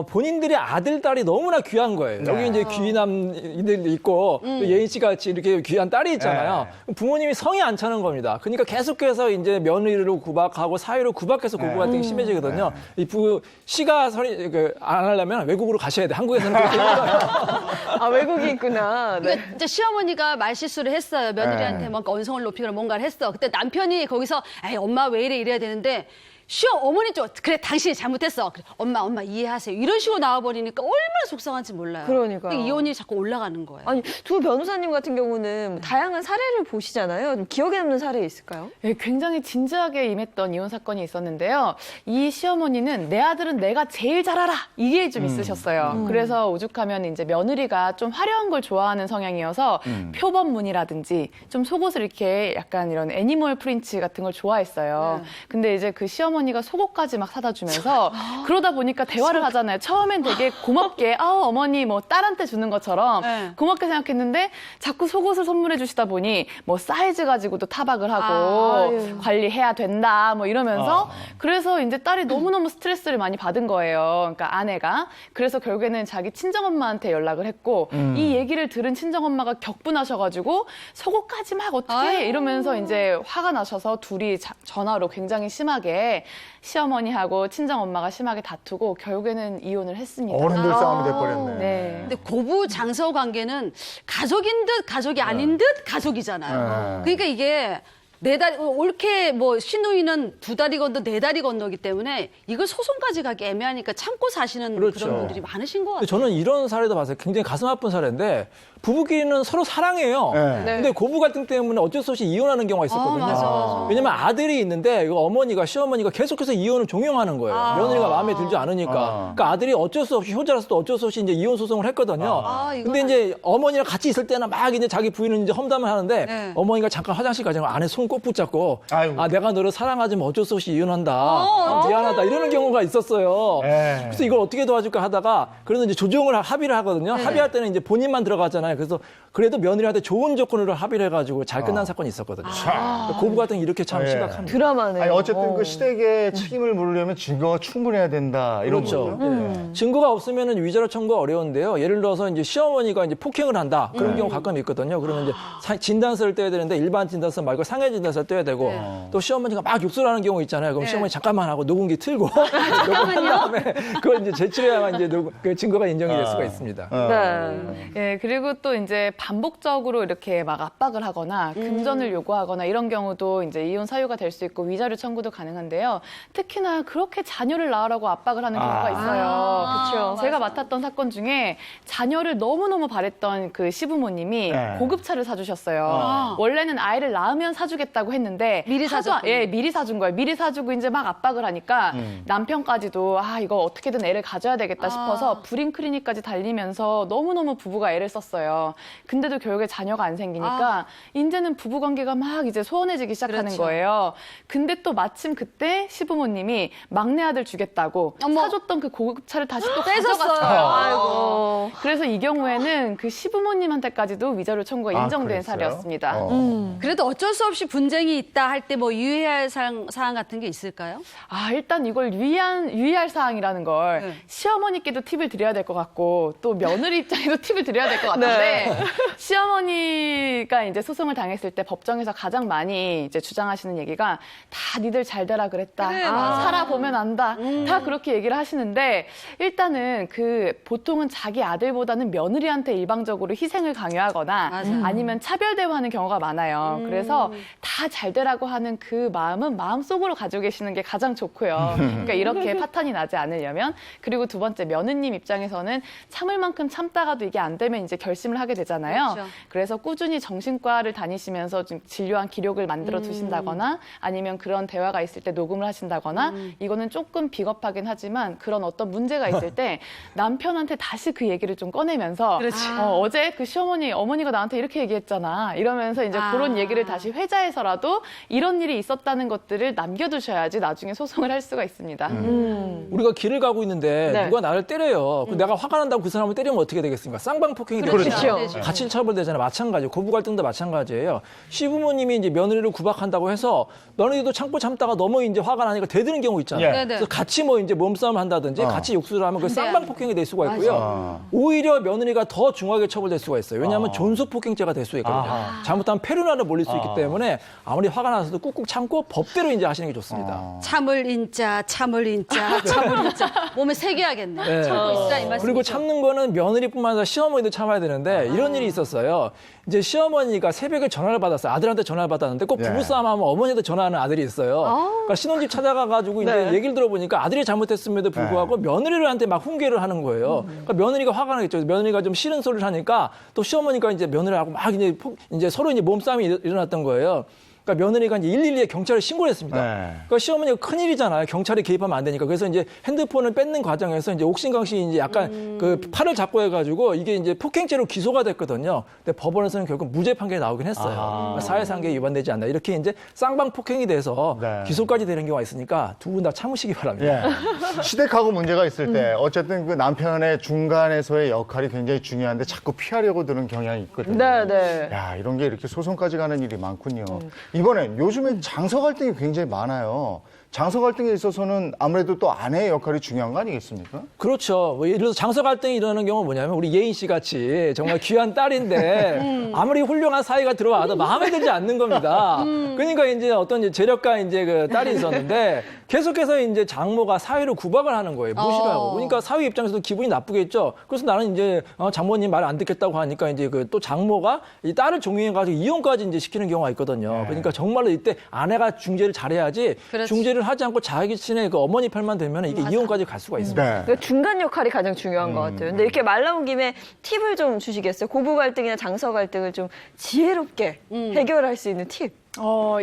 본인들의 아들, 딸이 너무나 귀한 거예요. 네. 여기 이제 귀남들도 있고 또 예인 씨 같이 이렇게 귀한 딸이 있잖아요. 부모님이 성이 안 차는 겁니다. 그러니까 계속해서 이제 며느리로 구박하고 사위로 구박해서 고부 갈등이 심해지거든요. 이 씨가 안 하려면 외국으로 가셔야 돼. 한국에서는 그렇게 힘들어요. 아 외국이 있구나. 네. 그러니까 이제 시어머니가 말실수를 했어요. 며느리한테 뭔가 언성을 높이거나 뭔가를 했어. 그때 남편이 거기서 에이 엄마 왜 이래야 되는데 어머니 쪽 그래 당신이 잘못했어. 그래, 엄마 이해하세요. 이런 식으로 나와버리니까 얼마나 속상한지 몰라요. 그러니까요. 이혼이 자꾸 올라가는 거예요. 아니 두 변호사님 같은 경우는 다양한 사례를 보시잖아요. 좀 기억에 남는 사례 있을까요? 네, 굉장히 진지하게 임했던 이혼 사건이 있었는데요. 이 시어머니는 내 아들은 내가 제일 잘 알아 이게 좀 있으셨어요. 그래서 오죽하면 이제 며느리가 좀 화려한 걸 좋아하는 성향이어서 표범문이라든지 좀 속옷을 이렇게 약간 이런 애니멀 프린츠 같은 걸 좋아했어요. 근데 이제 그 시어머니가 속옷까지 막 사다 주면서 그러다 보니까 대화를 하잖아요. 처음엔 되게 고맙게 어머니 뭐 딸한테 주는 것처럼 네. 고맙게 생각했는데 자꾸 속옷을 선물해 주시다 보니 뭐 사이즈 가지고도 타박을 하고 관리해야 된다 뭐 이러면서 그래서 이제 딸이 너무너무 스트레스를 많이 받은 거예요. 그러니까 아내가. 그래서 결국에는 자기 친정엄마한테 연락을 했고 이 얘기를 들은 친정엄마가 격분하셔가지고 속옷까지 막 어떻게 이러면서 이제 화가 나셔서 둘이 전화로 굉장히 심하게 시어머니하고 친정엄마가 심하게 다투고 결국에는 이혼을 했습니다. 어른들 싸움이 돼버렸네. 네. 근데 고부 장서 관계는 가족인 듯 가족이 아닌 듯 가족이잖아요. 네. 그러니까 이게 옳게 뭐 시누이는 2다리 건너 4다리 건너기 때문에 이걸 소송까지 가기 애매하니까 참고 사시는 그렇죠. 그런 분들이 많으신 것 같아요. 근데 저는 이런 사례도 봤어요. 굉장히 가슴 아픈 사례인데 부부끼리는 서로 사랑해요. 네. 근데 고부 갈등 때문에 어쩔 수 없이 이혼하는 경우가 있었거든요. 맞아. 왜냐면 아들이 있는데 이거 어머니가 시어머니가 계속해서 이혼을 종용하는 거예요. 며느리가 마음에 들지 않으니까. 그러니까 아들이 어쩔 수 없이 효자라서도 어쩔 수 없이 이제 이혼 소송을 했거든요. 근데 이제 어머니랑 같이 있을 때는 막 이제 자기 부인은 이제 험담을 하는데 네. 어머니가 잠깐 화장실 가자면 안에 손 꼭 붙잡고 아이고. 아 내가 너를 사랑하지만 어쩔 수 없이 이혼한다. 미안하다 이러는 경우가 있었어요. 네. 그래서 이걸 어떻게 도와줄까 하다가 그래서 이제 조정을 합의를 하거든요. 합의할 때는 이제 본인만 들어가잖아요. 그래서 그래도 며느리한테 좋은 조건으로 합의를 해가지고 잘 끝난 사건이 있었거든요. 고부 갈등 이렇게 참 예. 심각합니다. 드라마네요. 아니, 어쨌든 그 시댁의 책임을 물으려면 증거가 충분해야 된다. 이런 그렇죠. 거죠. 증거가 없으면 위자료 청구가 어려운데요. 예를 들어서 이제 시어머니가 이제 폭행을 한다. 그런 경우 가끔 있거든요. 그러면 이제 진단서를 떼야 되는데 일반 진단서 말고 상해 진단서를 떼야 되고 또 시어머니가 막 욕설을 하는 경우 있잖아요. 그럼 시어머니 잠깐만 하고 녹음기 틀고 녹음한 다음에 그걸 이제 제출해야만 이제 그 증거가 인정이 될 수가 있습니다. 네. 예, 그리고 또 이제 반복적으로 이렇게 막 압박을 하거나 금전을 요구하거나 이런 경우도 이제 이혼 사유가 될 수 있고 위자료 청구도 가능한데요. 특히나 그렇게 자녀를 낳으라고 압박을 하는 경우가 있어요. 그렇죠. 제가 맡았던 사건 중에 자녀를 너무너무 바랬던 그 시부모님이 네. 고급차를 사주셨어요. 원래는 아이를 낳으면 사주겠다고 했는데 미리 사줬군요. 예, 미리 사준 거예요. 미리 사주고 이제 막 압박을 하니까 남편까지도 아 이거 어떻게든 애를 가져야 되겠다 싶어서 불임 클리닉까지 달리면서 너무너무 부부가 애를 썼어요. 근데도 결국에 자녀가 안 생기니까 이제는 부부 관계가 막 이제 소원해지기 시작하는 그렇죠. 거예요. 근데 또 마침 그때 시부모님이 막내 아들 주겠다고 어머. 사줬던 그 고급차를 다시 또 뺏었어요. 가져갔어요. 아이고. 그래서 이 경우에는 그 시부모님한테까지도 위자료 청구가 인정된 그랬어요? 사례였습니다. 그래도 어쩔 수 없이 분쟁이 있다 할 때 뭐 유의할 사항 같은 게 있을까요? 아, 일단 이걸 유의할 사항이라는 걸 네. 시어머니께도 팁을 드려야 될 것 같고 또 며느리 입장에도 팁을 드려야 될 것 같은데 시어머니가 이제 소송을 당했을 때 법정에서 가장 많이 이제 주장하시는 얘기가 다 니들 잘 되라 그랬다. 그래, 맞아. 살아보면 안다. 다 그렇게 얘기를 하시는데 일단은 그 보통은 자기 아들보다는 며느리한테 일방적으로 희생을 강요하거나 맞아. 아니면 차별 대우하는 경우가 많아요. 그래서 다 잘 되라고 하는 그 마음은 마음속으로 가지고 계시는 게 가장 좋고요. 그러니까 이렇게 파탄이 나지 않으려면 그리고 두 번째 며느님 입장에서는 참을 만큼 참다가도 이게 안 되면 이제 결심을 하게 되잖아요. 그렇죠. 그래서 꾸준히 정신과를 다니시면서 좀 진료한 기록을 만들어 두신다거나 아니면 그런 대화가 있을 때 녹음을 하신다거나 이거는 조금 비겁하긴 하지만 그런 어떤 문제가 있을 때 남편한테 다시 그 얘기를 좀 꺼내면서 그렇지. 어제 그 시어머니 어머니가 나한테 이렇게 얘기했잖아 이러면서 이제 그런 얘기를 다시 회자해서라도 이런 일이 있었다는 것들을 남겨두셔야지 나중에 소송을 할 수가 있습니다. 우리가 길을 가고 있는데 네. 누가 나를 때려요. 그럼 내가 화가 난다고 그 사람을 때리면 어떻게 되겠습니까? 쌍방폭행이 그렇죠. 되죠. 그렇죠. 같이 처벌되잖아요. 마찬가지예요. 고부 갈등도 마찬가지예요. 시부모님이 이제 며느리를 구박한다고 해서 며느리도 참고 참다가 너무 이제 화가 나니까 대드는 경우 있잖아요. 예. 네네. 그래서 같이 뭐 이제 몸싸움을 한다든지 같이 욕설을 하면 그 쌍방폭행이 될 수가 있고요. 오히려 며느리가 더 중하게 처벌될 수가 있어요. 왜냐하면 존속폭행죄가 될 수가 있거든요. 잘못하면 폐륜화를 몰릴 수 있기 때문에 아무리 화가 나서도 꾹꾹 참고 법대로 이제 하시는 게 좋습니다. 참을 인자, 참을 인자, 참을 인자. 몸에 새겨야겠네. 네. 참고 있자 이 말씀. 그리고 참는 거는 며느리뿐만 아니라 시어머니도 참아야 되는데 이런 일이 있었어요. 이제 시어머니가 새벽에 전화를 받았어요. 아들한테 전화를 받았는데 꼭 부부싸움 하면 어머니한테 전화하는 아들이 있어요. 그러니까 신혼집 찾아가가지고 이제 얘기를 들어보니까 아들이 잘못했음에도 불구하고 며느리한테 막 훈계를 하는 거예요. 그러니까 며느리가 화가 나겠죠. 며느리가 좀 싫은 소리를 하니까 또 시어머니가 이제 며느리하고 막 이제 서로 이제 몸싸움이 일어났던 거예요. 그러니까 며느리가 이제 112에 경찰에 신고를 했습니다. 네. 그러니까 시어머니가 큰일이잖아요. 경찰이 개입하면 안 되니까. 그래서 이제 핸드폰을 뺏는 과정에서 이제 옥신강신이 이제 약간 그 팔을 잡고 해가지고 이게 이제 폭행죄로 기소가 됐거든요. 근데 법원에서는 결국 무죄 판결이 나오긴 했어요. 그러니까 사회상계에 위반되지 않나. 이렇게 이제 쌍방 폭행이 돼서 네. 기소까지 되는 경우가 있으니까 두 분 다 참으시기 바랍니다. 예. 시댁하고 문제가 있을 때 어쨌든 그 남편의 중간에서의 역할이 굉장히 중요한데 자꾸 피하려고 드는 경향이 있거든요. 네. 야, 이런 게 이렇게 소송까지 가는 일이 많군요. 이번엔 요즘에 장서 갈등이 굉장히 많아요. 장서 갈등에 있어서는 아무래도 또 아내의 역할이 중요한 거 아니겠습니까? 그렇죠. 뭐 예를 들어서 장서 갈등이 일어나는 경우는 뭐냐면 우리 예인 씨 같이 정말 귀한 딸인데 아무리 훌륭한 사이가 들어와도 마음에 들지 않는 겁니다. 그러니까 이제 어떤 이제 재력가 이제 그 딸이 있었는데 계속해서 이제 장모가 사위를 구박을 하는 거예요. 무시를 하고. 그러니까 사위 입장에서도 기분이 나쁘겠죠. 그래서 나는 이제 장모님 말 안 듣겠다고 하니까 이제 그 또 장모가 이 딸을 종용해가지고 이혼까지 이제 시키는 경우가 있거든요. 그러니까 정말로 이때 아내가 중재를 잘해야지 그렇지. 중재를 하지 않고 자기 친의 그 어머니 편만 되면 이게 이혼까지 갈 수가 있습니다. 네. 그러니까 중간 역할이 가장 중요한 것 같아요. 근데 이렇게 말 나온 김에 팁을 좀 주시겠어요? 고부 갈등이나 장서 갈등을 좀 지혜롭게 해결할 수 있는 팁.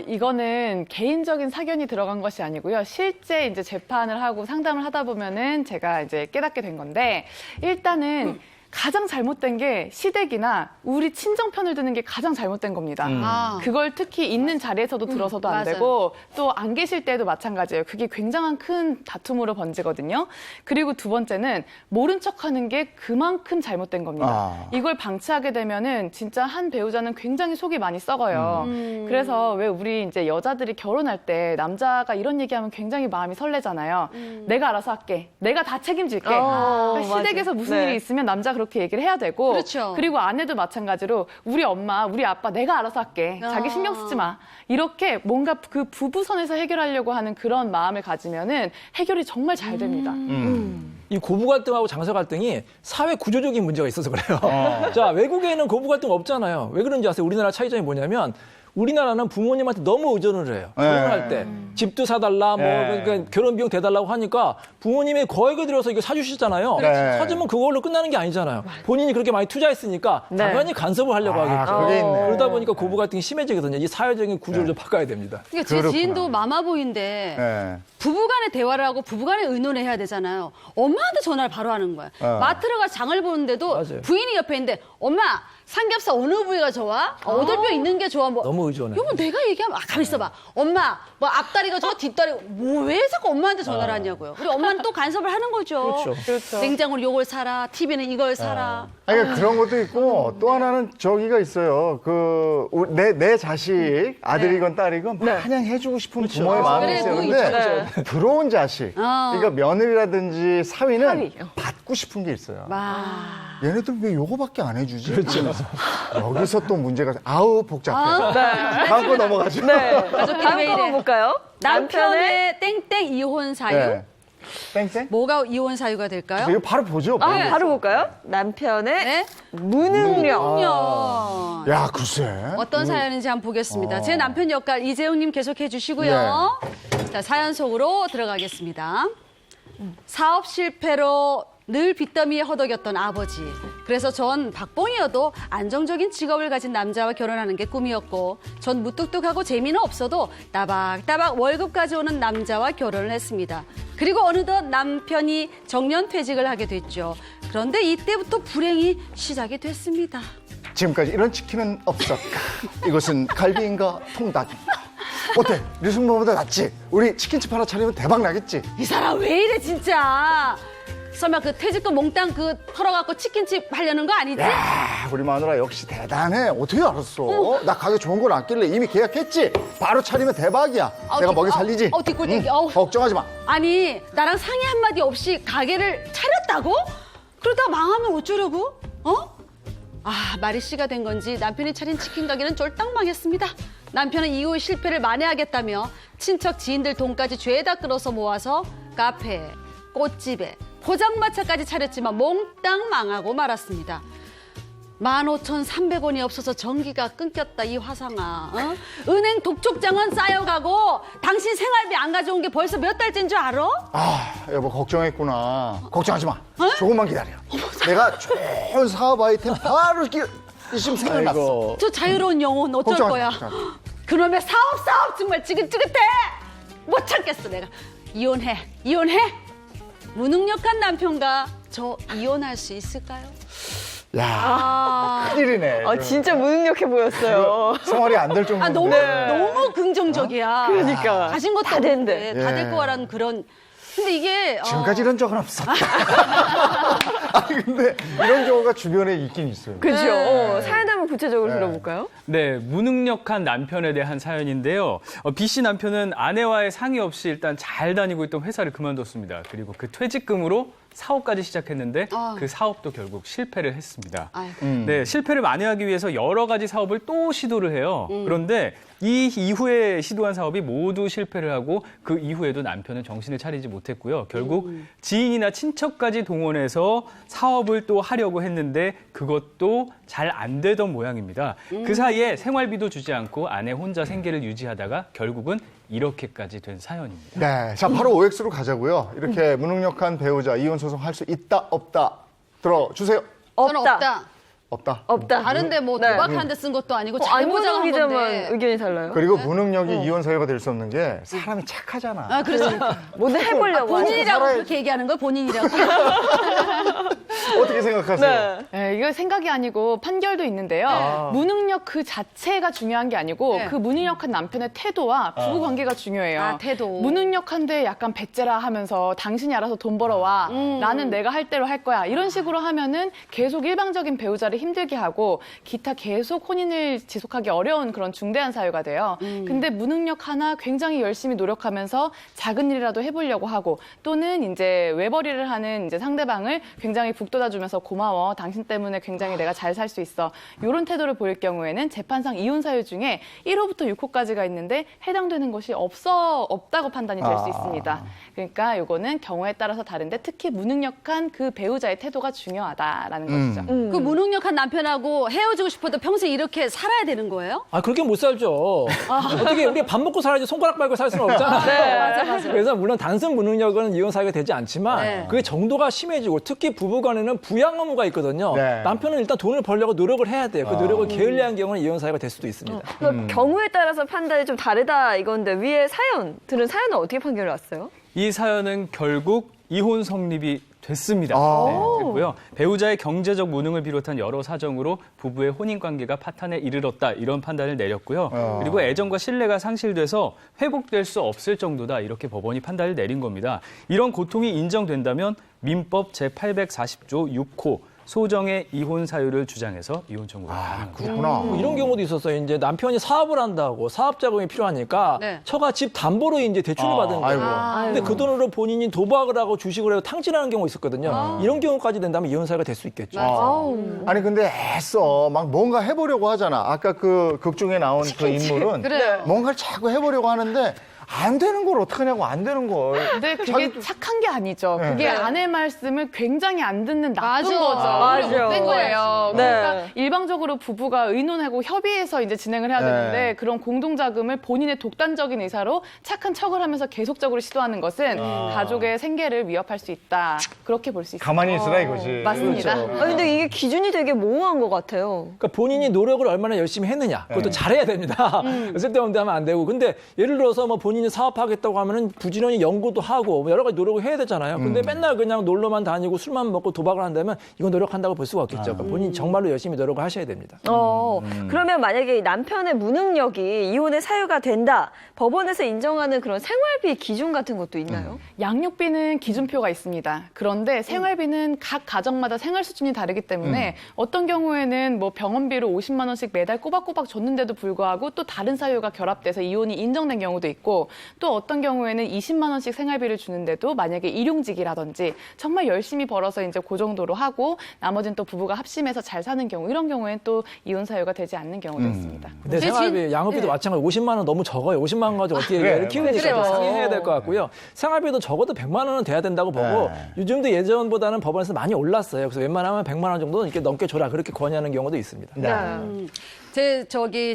이거는 개인적인 사견이 들어간 것이 아니고요. 실제 이제 재판을 하고 상담을 하다 보면은 제가 이제 깨닫게 된 건데, 일단은 가장 잘못된 게 시댁이나 우리 친정 편을 드는 게 가장 잘못된 겁니다. 아. 그걸 특히 있는 자리에서도 들어서도 안 맞아요. 되고 또 안 계실 때도 마찬가지예요. 그게 굉장한 큰 다툼으로 번지거든요. 그리고 두 번째는 모른 척하는 게 그만큼 잘못된 겁니다. 아. 이걸 방치하게 되면은 진짜 한 배우자는 굉장히 속이 많이 썩어요. 그래서 왜 우리 이제 여자들이 결혼할 때 남자가 이런 얘기하면 굉장히 마음이 설레잖아요. 내가 알아서 할게. 내가 다 책임질게. 그러니까 시댁에서 맞아요. 무슨 네. 일이 있으면 남자 그렇게 얘기를 해야 되고, 그렇죠. 그리고 아내도 마찬가지로 우리 엄마, 우리 아빠 내가 알아서 할게. 자기 신경 쓰지 마. 이렇게 뭔가 그 부부선에서 해결하려고 하는 그런 마음을 가지면은 해결이 정말 잘 됩니다. 이 고부 갈등하고 장서 갈등이 사회 구조적인 문제가 있어서 그래요. 자, 외국에는 고부 갈등 없잖아요. 왜 그런지 아세요? 우리나라 차이점이 뭐냐면 우리나라는 부모님한테 너무 의존을 해요. 결혼할 때. 집도 사달라, 뭐, 그러니까 결혼 비용 대달라고 하니까 부모님이 거액을 들여서 이거 사주시잖아요. 네. 사주면 그걸로 끝나는 게 아니잖아요. 본인이 그렇게 많이 투자했으니까 네. 당연히 간섭을 하려고 하겠죠. 그게 있네. 그러다 보니까 고부 갈등이 심해지거든요. 이 사회적인 구조를 좀 바꿔야 됩니다. 그러니까 제 그렇구나. 지인도 마마보이인데 네. 부부간에 대화를 하고 부부간에 의논을 해야 되잖아요. 엄마한테 전화를 바로 하는 거야. 마트를 가서 장을 보는데도 맞아요. 부인이 옆에 있는데 엄마 삼겹살 어느 부위가 좋아? 오돌뼈 있는 게 좋아? 뭐 너무 의존해. 여보 내가 얘기하면 가만 있어봐. 엄마 뭐 앞다리가 좋아? 뒷다리 뭐 왜 자꾸 엄마한테 전화를 하냐고요. 우리 엄마는 또 간섭을 하는 거죠. 그렇죠. 냉장고를 요걸 사라. TV는 이걸 사라. 아니, 그러니까 그런 것도 있고 또 하나는 저기가 있어요. 내 자식 아들이건 딸이건 마냥 해주고 싶은 부모의 마음이 그래, 있어요. 그거 근데 들어온 자식, 그러니까 며느리라든지 사위는 사위. 받고 싶은 게 있어요. 와. 얘네들 왜 요거밖에 안 해주지? 여기서 또 문제가 아우 복잡해. 다음 거 넘어가죠. 네. 가족끼리 다음 왜 거 이래? 볼까요? 남편의 땡땡 이혼 사유. 네. 땡땡? 뭐가 이혼 사유가 될까요? 이거 바로 보죠. 바로 볼까요? 남편의 네. 무능력. 요 야, 글쎄. 어떤 사연인지 한번 보겠습니다. 제 남편 역할 이재용님 계속해 주시고요. 자, 사연 속으로 들어가겠습니다. 사업 실패로 늘 빚더미에 허덕였던 아버지. 그래서 전 박봉이어도 안정적인 직업을 가진 남자와 결혼하는 게 꿈이었고, 전 무뚝뚝하고 재미는 없어도 따박따박 월급 가져오는 남자와 결혼을 했습니다. 그리고 어느덧 남편이 정년퇴직을 하게 됐죠. 그런데 이때부터 불행이 시작이 됐습니다. 지금까지 이런 치킨은 없었다. 이것은 갈비인가 통닭인가. 어때? 리순모보다 낫지? 우리 치킨집 하나 차리면 대박 나겠지? 이 사람 왜 이래 진짜. 설마 그 퇴직금 몽땅 그 털어갖고 치킨집 하려는 거 아니지? 야, 우리 마누라 역시 대단해. 어떻게 알았어? 나 가게 좋은 걸 안 끼래 이미 계약했지? 바로 차리면 대박이야. 내가 먹여 살리지? 뒷골 땡기. 걱정하지 마. 아니 나랑 상의 한마디 없이 가게를 차렸다고? 그러다 망하면 어쩌려고? 말이 씨가 된 건지 남편이 차린 치킨 가게는 쫄딱 망했습니다. 남편은 이후의 실패를 만회하겠다며 친척 지인들 돈까지 죄다 끌어서 모아서 카페에, 꽃집에, 포장마차까지 차렸지만 몽땅 망하고 말았습니다. 15,300원이 없어서 전기가 끊겼다 이 화상아. 은행 독촉장은 쌓여가고 당신 생활비 안 가져온 게 벌써 몇 달째인 줄 알아? 여보 걱정했구나. 걱정하지 마. 조금만 기다려. 내가 좋은 사업 아이템 바로 지금 생각났어. 저 자유로운 영혼 어쩔 걱정하지 거야? 마. 그놈의 사업 정말 지긋지긋해. 못 참겠어 내가. 이혼해. 무능력한 남편과 저 이혼할 수 있을까요? 야, 큰일이네. 진짜 무능력해 보였어요. 생활이 안 될 정도인데. 너무 긍정적이야. 그러니까. 가진 것도 다 된대. 없는데 다 될 거라는 그런. 근데 이게 지금까지 이런 적은 없었다. 아니 근데 이런 경우가 주변에 있긴 있어요. 그죠? 사연 한번 구체적으로 네. 들어볼까요? 네, 무능력한 남편에 대한 사연인데요. B 씨 남편은 아내와의 상의 없이 일단 잘 다니고 있던 회사를 그만뒀습니다. 그리고 그 퇴직금으로 사업까지 시작했는데 그 사업도 결국 실패를 했습니다. 네, 실패를 만회하기 위해서 여러 가지 사업을 또 시도를 해요. 그런데 이 이후에 시도한 사업이 모두 실패를 하고 그 이후에도 남편은 정신을 차리지 못했고요. 결국 지인이나 친척까지 동원해서 사업을 또 하려고 했는데 그것도 잘 안 되던 모양입니다. 그 사이에 생활비도 주지 않고 아내 혼자 생계를 유지하다가 결국은 이렇게까지 된 사연입니다. 네, 자 바로 OX로 가자고요. 이렇게 무능력한 배우자 이혼 소송 할 수 있다 없다 들어주세요. 저는 없다. 없다. 없다. 다른데 뭐 네. 도박하는데 쓴 것도 아니고 잘 안보정 보장한 기자만 건데. 의견이 달라요. 그리고 무능력이 이혼 사유가 될 수 없는 게 사람이 착하잖아. 아, 그래서 뭐든 해보려고 하죠. 본인이라고 살아야- 그렇게 얘기하는 걸 본인이라고. 어떻게 생각하세요? 네. 네, 이거 생각이 아니고 판결도 있는데요. 무능력 그 자체가 중요한 게 아니고 네. 그 무능력한 남편의 태도와 부부 관계가 중요해요. 아, 태도. 무능력한데 약간 배째라 하면서 당신이 알아서 돈 벌어와. 나는 내가 할 대로 할 거야. 이런 식으로 하면은 계속 일방적인 배우자를 힘들게 하고 기타 계속 혼인을 지속하기 어려운 그런 중대한 사유가 돼요. 근데 무능력 하나 굉장히 열심히 노력하면서 작은 일이라도 해보려고 하고 또는 이제 외벌이를 하는 이제 상대방을 굉장히 북돋아주면서 고마워. 당신 때문에 굉장히 내가 잘 살 수 있어. 이런 태도를 보일 경우에는 재판상 이혼 사유 중에 1호부터 6호까지가 있는데 해당되는 것이 없다고 판단이 될 수 있습니다. 그러니까 이거는 경우에 따라서 다른데 특히 무능력한 그 배우자의 태도가 중요하다라는 것이죠. 그 무능력한 남편하고 헤어지고 싶어도 평생 이렇게 살아야 되는 거예요? 아, 그렇게 못 살죠. 어떻게 우리가 밥 먹고 살아야지 손가락 빨고 살 수는 없잖아요. 네. 맞아. 그래서 물론 단순 무능력은 이혼 사유가 되지 않지만 네. 그게 정도가 심해지고 특히 부부간에는 부양 의무가 있거든요. 네. 남편은 일단 돈을 벌려고 노력을 해야 돼요. 그 노력을 게을리한 경우는 이혼 사유가 될 수도 있습니다. 그러니까 경우에 따라서 판단이 좀 다르다 이건데 위에 들은 사연은 어떻게 판결을 왔어요? 이 사연은 결국 이혼 성립이 됐습니다. 아. 네, 됐고요. 배우자의 경제적 무능을 비롯한 여러 사정으로 부부의 혼인 관계가 파탄에 이르렀다 이런 판단을 내렸고요. 그리고 애정과 신뢰가 상실돼서 회복될 수 없을 정도다 이렇게 법원이 판단을 내린 겁니다. 이런 고통이 인정된다면 민법 제840조 6호 소정의 이혼 사유를 주장해서 이혼 청구가 가능합니다. 그렇구나. 뭐 이런 경우도 있었어요. 이제 남편이 사업을 한다고 사업 자금이 필요하니까 네. 처가 집 담보로 이제 대출을 받은 거예요. 아이고. 근데 그 돈으로 본인이 도박을 하고 주식을 해서 탕진하는 경우가 있었거든요. 이런 경우까지 된다면 이혼 사유가 될 수 있겠죠. 아니 근데 애써 막 뭔가 해보려고 하잖아. 아까 그 극 중에 나온 그 인물은 그래요. 뭔가를 자꾸 해보려고 하는데 안 되는 걸 어떡하냐고 안 되는 걸. 근데 그게 착한 게 아니죠. 네. 그게 아내 말씀을 굉장히 안 듣는 나쁜 맞아. 거죠. 맞아. 못된 거예요. 네. 그러니까 일방적으로 부부가 의논하고 협의해서 이제 진행을 해야 네. 되는데 그런 공동자금을 본인의 독단적인 의사로 착한 척을 하면서 계속적으로 시도하는 것은 가족의 생계를 위협할 수 있다. 그렇게 볼 수 있습니다. 가만히 있으라 이거지. 맞습니다. 그렇죠. 아, 근데 이게 기준이 되게 모호한 것 같아요. 그러니까 본인이 노력을 얼마나 열심히 했느냐. 그것도 잘해야 됩니다. 쓸데없는 하면 안 되고. 근데 예를 들어서 뭐 본인이 사업하겠다고 하면은 부지런히 연구도 하고 뭐 여러 가지 노력을 해야 되잖아요. 근데 맨날 그냥 놀러만 다니고 술만 먹고 도박을 한다면 이건 노력한다고 볼 수가 없겠죠. 그러니까 본인이 정말로 열심히 노력을 하셔야 됩니다. 그러면 만약에 남편의 무능력이 이혼의 사유가 된다. 법원에서 인정하는 그런 생활비 기준 같은 것도 있나요? 양육비는 기준표가 있습니다. 그런데 생활비는 각 가정마다 생활 수준이 다르기 때문에 어떤 경우에는 뭐 병원비로 50만 원씩 매달 꼬박꼬박 줬는데도 불구하고 또 다른 사유가 결합돼서 이혼이 인정된 경우도 있고 또 어떤 경우에는 20만 원씩 생활비를 주는데도 만약에 일용직이라든지 정말 열심히 벌어서 이제 그 정도로 하고 나머지는 또 부부가 합심해서 잘 사는 경우 이런 경우에는 또 이혼 사유가 되지 않는 경우도 있습니다. 근데 근데 생활비, 양육비도 네. 마찬가지. 50만 원 너무 적어요. 50만 원 가지고 어떻게 그래, 애를 키우니까 그래요. 상의해야 될 것 같고요. 생활비도 적어도 100만 원은 돼야 된다고 보고 요즘도 예전보다는 법원에서 많이 올랐어요. 그래서 웬만하면 100만 원 정도는 이렇게 넘게 줘라 그렇게 권유하는 경우도 있습니다. 제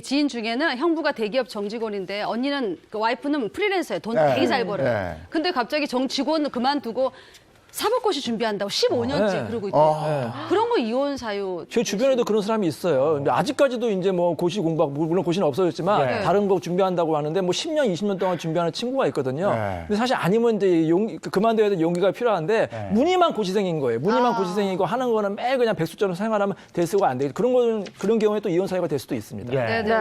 지인 중에는 형부가 대기업 정직원인데 언니는 그 와이프는 프리랜서예요. 돈 네. 되게 잘 벌어요. 네. 근데 갑자기 정직원 그만두고 사법고시 준비한다고 15년째 네. 그러고 있대요. 그런 거 이혼 사유. 제 주변에도 그런 사람이 있어요. 근데 아직까지도 이제 뭐 고시 공부하고, 물론 고시는 없어졌지만 네. 다른 거 준비한다고 하는데 뭐 10년, 20년 동안 준비하는 친구가 있거든요. 네. 근데 사실 아니면 이제 그만둬야 될 용기가 필요한데 무늬만 고시생인 거예요. 무늬만 고시생이고 하는 거는 매일 그냥 백수처럼 생활하면 대수가 안 되고 그런 경우에 또 이혼 사유가 될 수도 있습니다. 네. 네.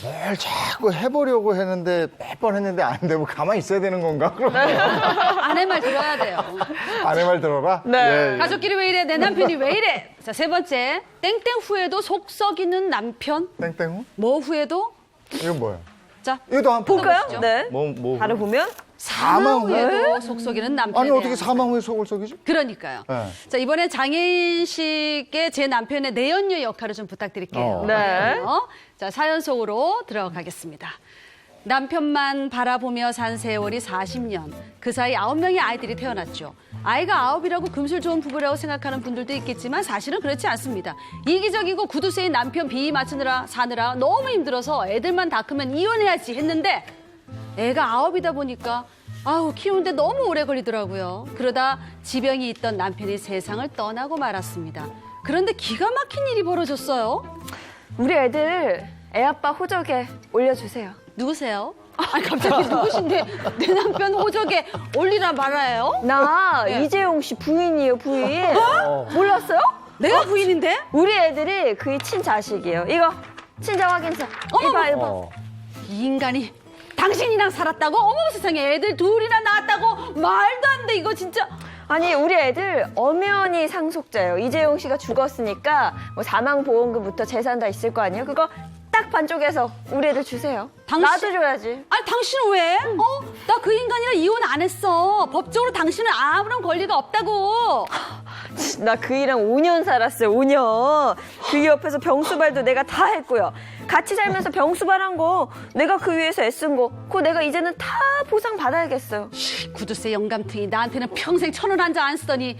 뭘 자꾸 해보려고 했는데 몇 번 했는데 안 되고 가만히 있어야 되는 건가? 그럼 아내 말 들어야 돼요. 아내 말 들어라. 네. 예, 예. 가족끼리 왜 이래? 내 남편이 왜 이래? 자, 세 번째. 땡땡 후에도 속 썩이는 남편. 땡땡. 뭐 후에도? 이건 뭐야? 자, 이것도 한 볼까요? 보시죠. 네. 뭐 바로 보면 사망 사망 후에도 속 썩이는 남편. 아니 어떻게 사망 후에 속을 썩이지? 그러니까요. 네. 자, 이번에 장혜인 씨께 제 남편의 내연녀 역할을 좀 부탁드릴게요. 네. 자, 사연 속으로 들어가겠습니다. 남편만 바라보며 산 세월이 40년. 그 사이 9명의 아이들이 태어났죠. 아이가 9이라고 금술 좋은 부부라고 생각하는 분들도 있겠지만 사실은 그렇지 않습니다. 이기적이고 구두쇠인 남편 비위 맞추느라 사느라 너무 힘들어서 애들만 다 크면 이혼해야지 했는데 애가 9이다 보니까 키우는데 너무 오래 걸리더라고요. 그러다 지병이 있던 남편이 세상을 떠나고 말았습니다. 그런데 기가 막힌 일이 벌어졌어요. 우리 애들 애아빠 호적에 올려주세요. 누구세요? 아니 갑자기 누구신데 내 남편 호적에 올리라 말아요? 나 네. 이재용 씨 부인이에요, 부인. 몰랐어요? 내가 부인인데? 우리 애들이 그의 친자식이에요. 이거 친자 확인서. 이봐. 이 인간이 당신이랑 살았다고? 어머 세상에 애들 둘이나 낳았다고? 말도 안 돼 이거 진짜. 아니 우리 애들 엄연히 상속자예요. 이재용 씨가 죽었으니까 뭐 사망보험금부터 재산 다 있을 거 아니에요? 그거 딱 반쪽에서 우리 애들 주세요. 당신- 나도 줘야지. 아니 당신은 왜? 나 그 인간이랑 이혼 안 했어. 법적으로 당신은 아무런 권리가 없다고. 나 그이랑 5년 살았어요. 5년. 그이 옆에서 병수발도 내가 다 했고요. 같이 살면서 병수발한 거 내가 그 위해서 애쓴 거 그거 내가 이제는 다 보상 받아야겠어요. 구두쇠 영감탱이 나한테는 평생 1,000원 한 장 안 쓰더니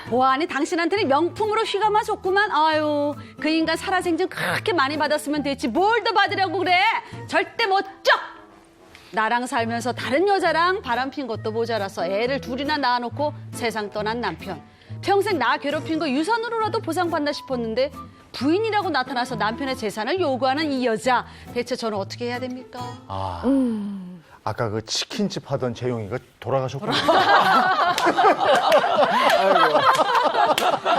보아하니 당신한테는 명품으로 휘감아 줬구만. 아유 그 인간 살아생전 그렇게 많이 받았으면 됐지 뭘 더 받으려고 그래. 절대 못 줘. 나랑 살면서 다른 여자랑 바람핀 것도 모자라서 애를 둘이나 낳아놓고 세상 떠난 남편. 평생 나 괴롭힌 거 유산으로라도 보상받나 싶었는데 부인이라고 나타나서 남편의 재산을 요구하는 이 여자. 대체 저는 어떻게 해야 됩니까? 아까 그 치킨집 하던 재용이가 돌아가셨구나.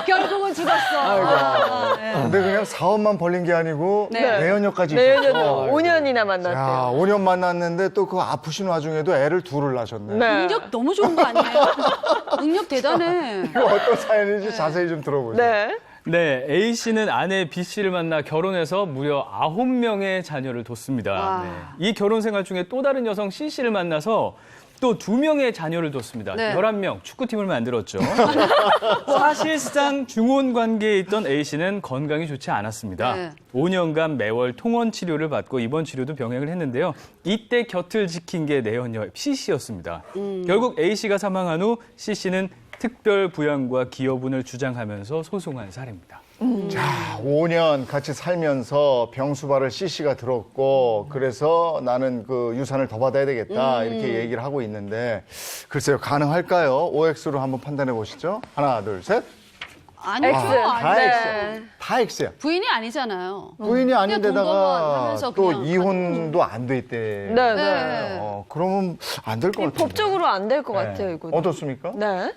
결국은 죽었어. 근데 그냥 사업만 벌린 게 아니고 네. 내연녀까지 내년에도 있었어. 5년이나 야, 만났대요. 5년 만났는데 또 그 아프신 와중에도 애를 둘을 낳으셨네. 네. 능력 너무 좋은 거 아니에요? 능력 대단해. 이거 어떤 사연인지 자세히 좀 들어보죠. 네. 네, A 씨는 아내 B 씨를 만나 결혼해서 무려 9명의 자녀를 뒀습니다. 와. 네. 이 결혼 생활 중에 또 다른 여성 C 씨를 만나서 또 2명의 자녀를 뒀습니다. 네. 11명 축구팀을 만들었죠. 사실상 중혼 관계에 있던 A 씨는 건강이 좋지 않았습니다. 네. 5년간 매월 통원 치료를 받고 입원 치료도 병행을 했는데요. 이때 곁을 지킨 게 내연녀 C 씨였습니다. 결국 A 씨가 사망한 후 C 씨는 특별 부양과 기여분을 주장하면서 소송한 사례입니다. 자, 5년 같이 살면서 병수발을 CC가 들었고 그래서 나는 그 유산을 더 받아야 되겠다 이렇게 얘기를 하고 있는데 글쎄요 가능할까요? OX로 한번 판단해 보시죠. 하나, 둘, 셋. 아니죠. X. 다 아니, X야. 다 X야. 부인이 아니잖아요. 부인이 그냥 아닌데다가 동거만 하면서 또 그냥 이혼도 안 돼 있대. 네, 네. 네. 그러면 안 될 것 같아요. 법적으로 안 될 것 같아요, 이거. 어떻습니까? 네.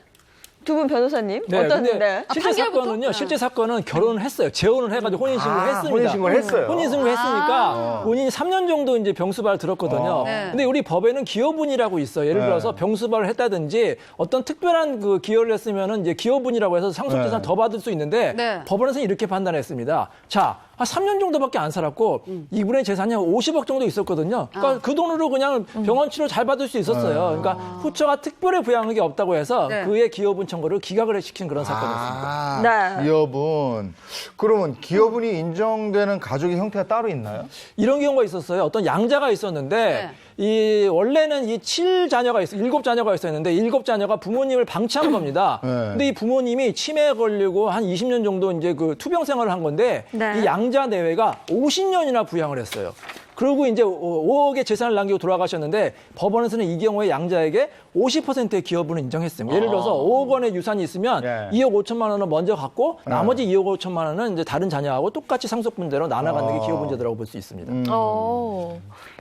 두 분 변호사님 네, 어떤데? 근데 실제 판결부터? 사건은요. 실제 사건은 결혼을 했어를 재혼을 해가지고 혼인신고를 했습니다. 혼인신고를 했어요. 혼인신고를 했으니까 본인이 3년 정도 이제 병수발을 들었거든요. 네. 근데 우리 법에는 기여분이라고 있어요. 예를 네. 들어서 병수발을 했다든지 어떤 특별한 그 기여를 했으면은 이제 기여분이라고 해서 상속재산 네. 더 받을 수 있는데 네. 법원에서는 이렇게 판단했습니다. 자, 한 3년 정도밖에 안 살았고 이분의 재산이 한 50억 정도 있었거든요. 그러니까 그 돈으로 그냥 병원 치료 잘 받을 수 있었어요. 그러니까 후처가 특별히 부양한 게 없다고 해서 네. 그의 기여분 청구를 기각을 시킨 그런 사건이었습니다. 네. 기여분. 그러면 기여분이 인정되는 가족의 형태가 따로 있나요? 이런 경우가 있었어요. 어떤 양자가 있었는데 이 원래는 이 7자녀가 있어 7자녀가 있었는데 7자녀가 부모님을 방치한 겁니다. 네. 근데 이 부모님이 치매에 걸리고 한 20년 정도 이제 그 투병 생활을 한 건데 네. 이 양자 내외가 50년이나 부양을 했어요. 그리고 이제 5억의 재산을 남기고 돌아가셨는데 법원에서는 이 경우에 양자에게 50%의 기여분을 인정했습니다. 예를 들어서 5억 원의 유산이 있으면 네. 2억 5천만 원을 먼저 갖고 나머지 2억 5천만 원은 이제 다른 자녀하고 똑같이 상속분대로 나눠가는 게 기여분제도라고 볼 수 있습니다.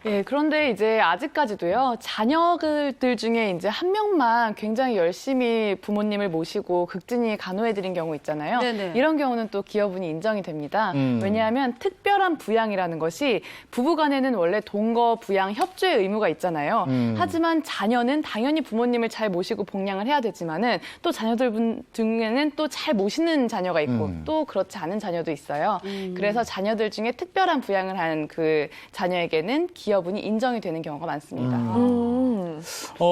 예, 그런데 이제 아직까지도요, 자녀들 중에 이제 한 명만 굉장히 열심히 부모님을 모시고 극진히 간호해드린 경우 있잖아요. 네네. 이런 경우는 또 기여분이 인정이 됩니다. 왜냐하면 특별한 부양이라는 것이 부부간 부부간에는 원래 동거 부양 협조의 의무가 있잖아요. 하지만 자녀는 당연히 부모님을 잘 모시고 봉양을 해야 되지만은 또 자녀들 중에는 또 잘 모시는 자녀가 있고 또 그렇지 않은 자녀도 있어요. 그래서 자녀들 중에 특별한 부양을 한 그 자녀에게는 기여분이 인정이 되는 경우가 많습니다.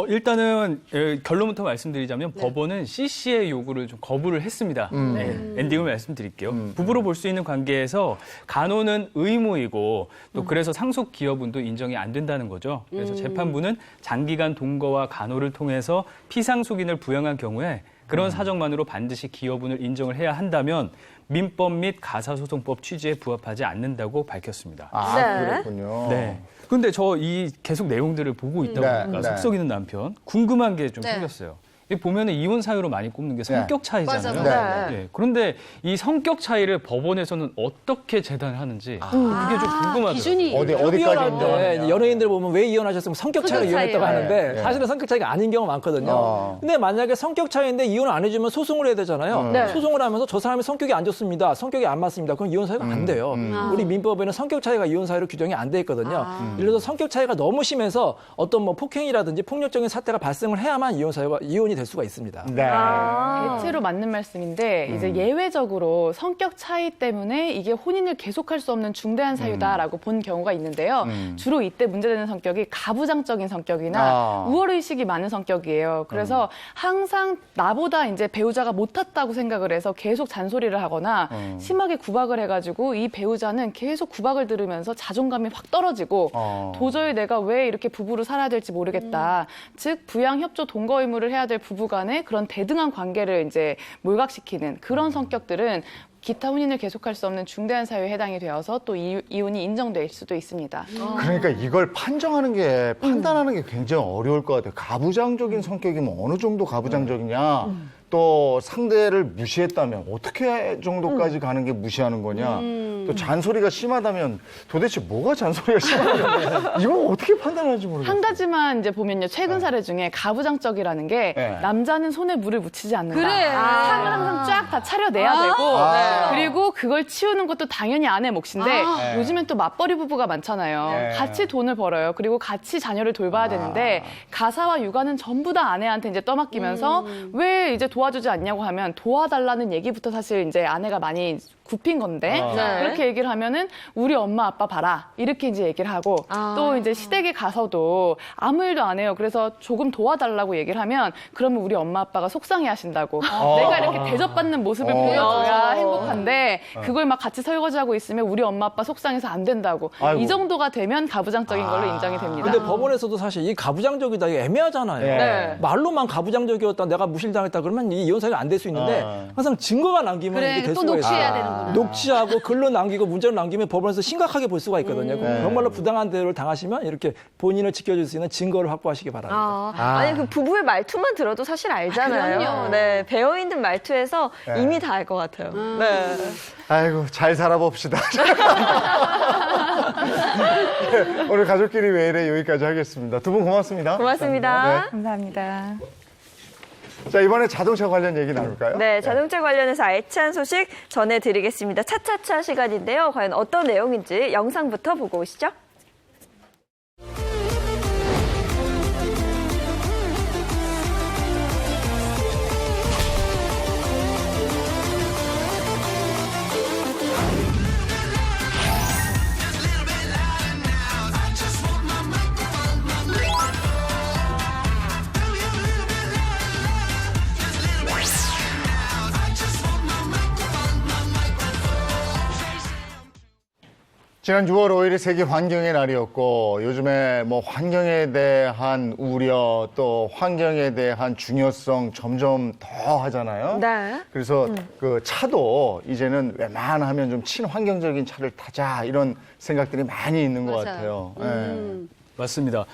일단은 결론부터 말씀드리자면 법원은 CC의 요구를 좀 거부를 했습니다. 네, 엔딩을 말씀드릴게요. 부부로 볼 수 있는 관계에서 간호는 의무이고 또 그래서 상속 기여분도 인정이 안 된다는 거죠. 그래서 재판부는 장기간 동거와 간호를 통해서 피상속인을 부양한 경우에 그런 사정만으로 반드시 기여분을 인정을 해야 한다면 민법 및 가사소송법 취지에 부합하지 않는다고 밝혔습니다. 아, 네. 그렇군요. 네. 근데 저 이 계속 내용들을 보고 있다 보니까 네. 속 썩이는 남편 궁금한 게 좀 네. 생겼어요. 이 보면은 이혼 사유로 많이 꼽는 게 성격 차이잖아요. 맞아. 네. 네. 그런데 이 성격 차이를 법원에서는 어떻게 재단을 하는지 그게 좀 궁금하더라고요. 기준이 어디까지 이혼할 인정하느냐. 때 연예인들 보면 왜 이혼하셨으면 성격 차이로 성격 이혼했다고 차이예요. 하는데 네. 사실은 성격 차이가 아닌 경우가 많거든요. 근데 만약에 성격 차이인데 이혼을 안 해주면 소송을 해야 되잖아요. 네. 소송을 하면서 저 사람이 성격이 안 좋습니다. 성격이 안 맞습니다. 그럼 이혼 사유가 안 돼요. 우리 민법에는 성격 차이가 이혼 사유로 규정이 안 돼 있거든요. 예를 들어서 성격 차이가 너무 심해서 어떤 뭐 폭행이라든지 폭력적인 사태가 발생을 해야만 이혼이 될 수가 있습니다. 네. 대체로 맞는 말씀인데 이제 예외적으로 성격 차이 때문에 이게 혼인을 계속할 수 없는 중대한 사유다라고 본 경우가 있는데요. 주로 이때 문제되는 성격이 가부장적인 성격이나 우월의식이 많은 성격이에요. 그래서 항상 나보다 이제 배우자가 못했다고 생각을 해서 계속 잔소리를 하거나 심하게 구박을 해가지고 이 배우자는 계속 구박을 들으면서 자존감이 확 떨어지고 도저히 내가 왜 이렇게 부부로 살아야 될지 모르겠다. 즉 부양 협조 동거 의무를 해야 될 부부 간의 그런 대등한 관계를 이제 몰각시키는 그런 성격들은 기타 혼인을 계속할 수 없는 중대한 사유에 해당이 되어서 또 이혼이 인정될 수도 있습니다. 그러니까 이걸 판단하는 게 굉장히 어려울 것 같아요. 가부장적인 성격이면 어느 정도 가부장적이냐. 또 상대를 무시했다면 어떻게 정도까지 가는 게 무시하는 거냐. 또 잔소리가 심하다면 도대체 뭐가 잔소리가 심하냐. 이걸 어떻게 판단할지 모르겠어요. 한 가지만 이제 보면요. 최근 사례 중에 가부장적이라는 게 네. 남자는 손에 물을 묻히지 않는다. 그래. 상을 항상 쫙 다 차려내야 되고 그리고 그걸 치우는 것도 당연히 아내 몫인데 요즘엔 또 맞벌이 부부가 많잖아요. 네. 같이 돈을 벌어요. 그리고 같이 자녀를 돌봐야 되는데 가사와 육아는 전부 다 아내한테 이제 떠맡기면서 왜 이제 도와주지 않냐고 하면 도와달라는 얘기부터 사실 이제 아내가 많이 굽힌 건데 그렇게 얘기를 하면은 우리 엄마 아빠 봐라 이렇게 이제 얘기를 하고 또 이제 시댁에 가서도 아무 일도 안 해요. 그래서 조금 도와달라고 얘기를 하면 그러면 우리 엄마 아빠가 속상해하신다고 내가 이렇게 대접받는 모습을 보여줘야 행복한데 그걸 막 같이 설거지하고 있으면 우리 엄마 아빠 속상해서 안 된다고 아이고. 이 정도가 되면 가부장적인 걸로 인정이 됩니다. 근데 법원에서도 사실 이 가부장적이다 이게 애매하잖아요. 네. 말로만 가부장적이었다 내가 무실당했다 그러면 이 이혼 사유가 안 될 수 있는데 항상 증거가 남기면 그래, 이게 될 또 수가 녹취해야 있어요. 되는구나. 녹취하고 글로 남기고 문자로 남기면 법원에서 심각하게 볼 수가 있거든요. 정말로 부당한 대우를 당하시면 이렇게 본인을 지켜줄 수 있는 증거를 확보하시기 바랍니다. 아니 그 부부의 말투만 들어도 사실 알잖아요. 그럼요. 네, 배어 있는 말투에서 이미 다 알 것 같아요. 네. 아이고, 잘 살아봅시다. 네, 오늘 가족끼리 왜 이래 여기까지 하겠습니다. 두 분 고맙습니다. 고맙습니다. 감사합니다. 자, 이번에 자동차 관련 얘기 나눌까요? 네, 자동차 관련해서 알찬 소식 전해드리겠습니다. 차차차 시간인데요. 과연 어떤 내용인지 영상부터 보고 오시죠. 지난 6월 5일이 세계 환경의 날이었고 요즘에 뭐 환경에 대한 우려 또 환경에 대한 중요성 점점 더 하잖아요. 네. 그래서 그 차도 이제는 웬만하면 좀 친환경적인 차를 타자 이런 생각들이 많이 있는 것 맞아요. 같아요. 네. 맞습니다.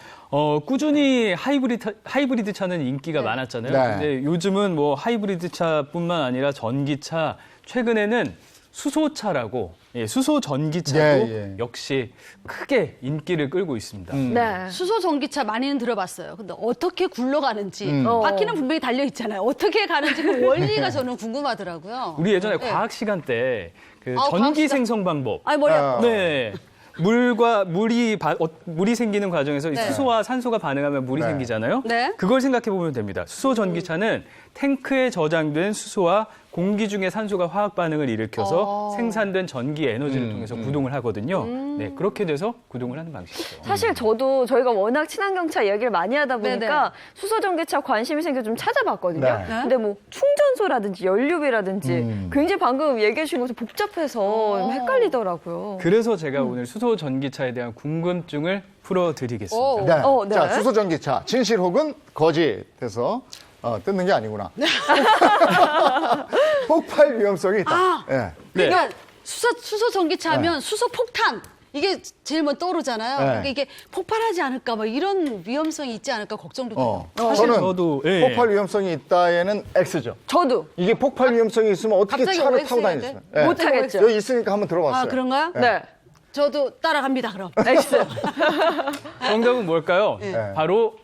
꾸준히 하이브리드 차는 인기가 많았잖아요. 네. 근데 요즘은 뭐 하이브리드 차뿐만 아니라 전기차, 최근에는 수소차라고, 수소 전기차도 예. 역시 크게 인기를 끌고 있습니다. 네. 수소 전기차 많이는 들어봤어요. 근데 어떻게 굴러가는지 바퀴는 분명히 달려 있잖아요. 어떻게 가는지 그 원리가 저는 궁금하더라고요. 우리 예전에 과학 시간 때 그 과학 전기 시간. 생성 방법. 아니 머리 아파. 네. 물이 생기는 과정에서 이 네. 수소와 산소가 반응하면 물이 네. 생기잖아요. 네. 그걸 생각해 보면 됩니다. 수소 전기차는 탱크에 저장된 수소와 공기 중에 산소가 화학 반응을 일으켜서 생산된 전기 에너지를 통해서 구동을 하거든요. 네, 그렇게 돼서 구동을 하는 방식이죠. 사실 저희가 워낙 친환경차 이야기를 많이 하다 보니까 네네. 수소전기차 관심이 생겨 좀 찾아봤거든요. 네. 근데 뭐 충전소라든지 연료비라든지 굉장히 방금 얘기해 주신 것이 복잡해서 좀 헷갈리더라고요. 그래서 제가 오늘 수소 전기차에 대한 궁금증을 풀어드리겠습니다. 네. 네. 자, 수소전기차 진실 혹은 거짓해서 뜯는 게 아니구나. 폭발 위험성이 있다. 예. 그러니까 수소 전기차 하면 수소 폭탄. 이게 제일 먼저 떠오르잖아요. 네. 그러니까 이게 폭발하지 않을까 뭐 이런 위험성이 있지 않을까 걱정도 돼요. 저는 저도, 예. 폭발 위험성이 있다에는 X죠. 저도 이게 폭발 위험성이 있으면 어떻게 갑자기 차를 OX 타고 해야 다니겠어요? 돼? 못하겠죠. 여기 있으니까 한번 들어봤어요. 아, 그런가요? 네. 저도 따라갑니다, 그럼. X. 정답은 뭘까요? 네. 바로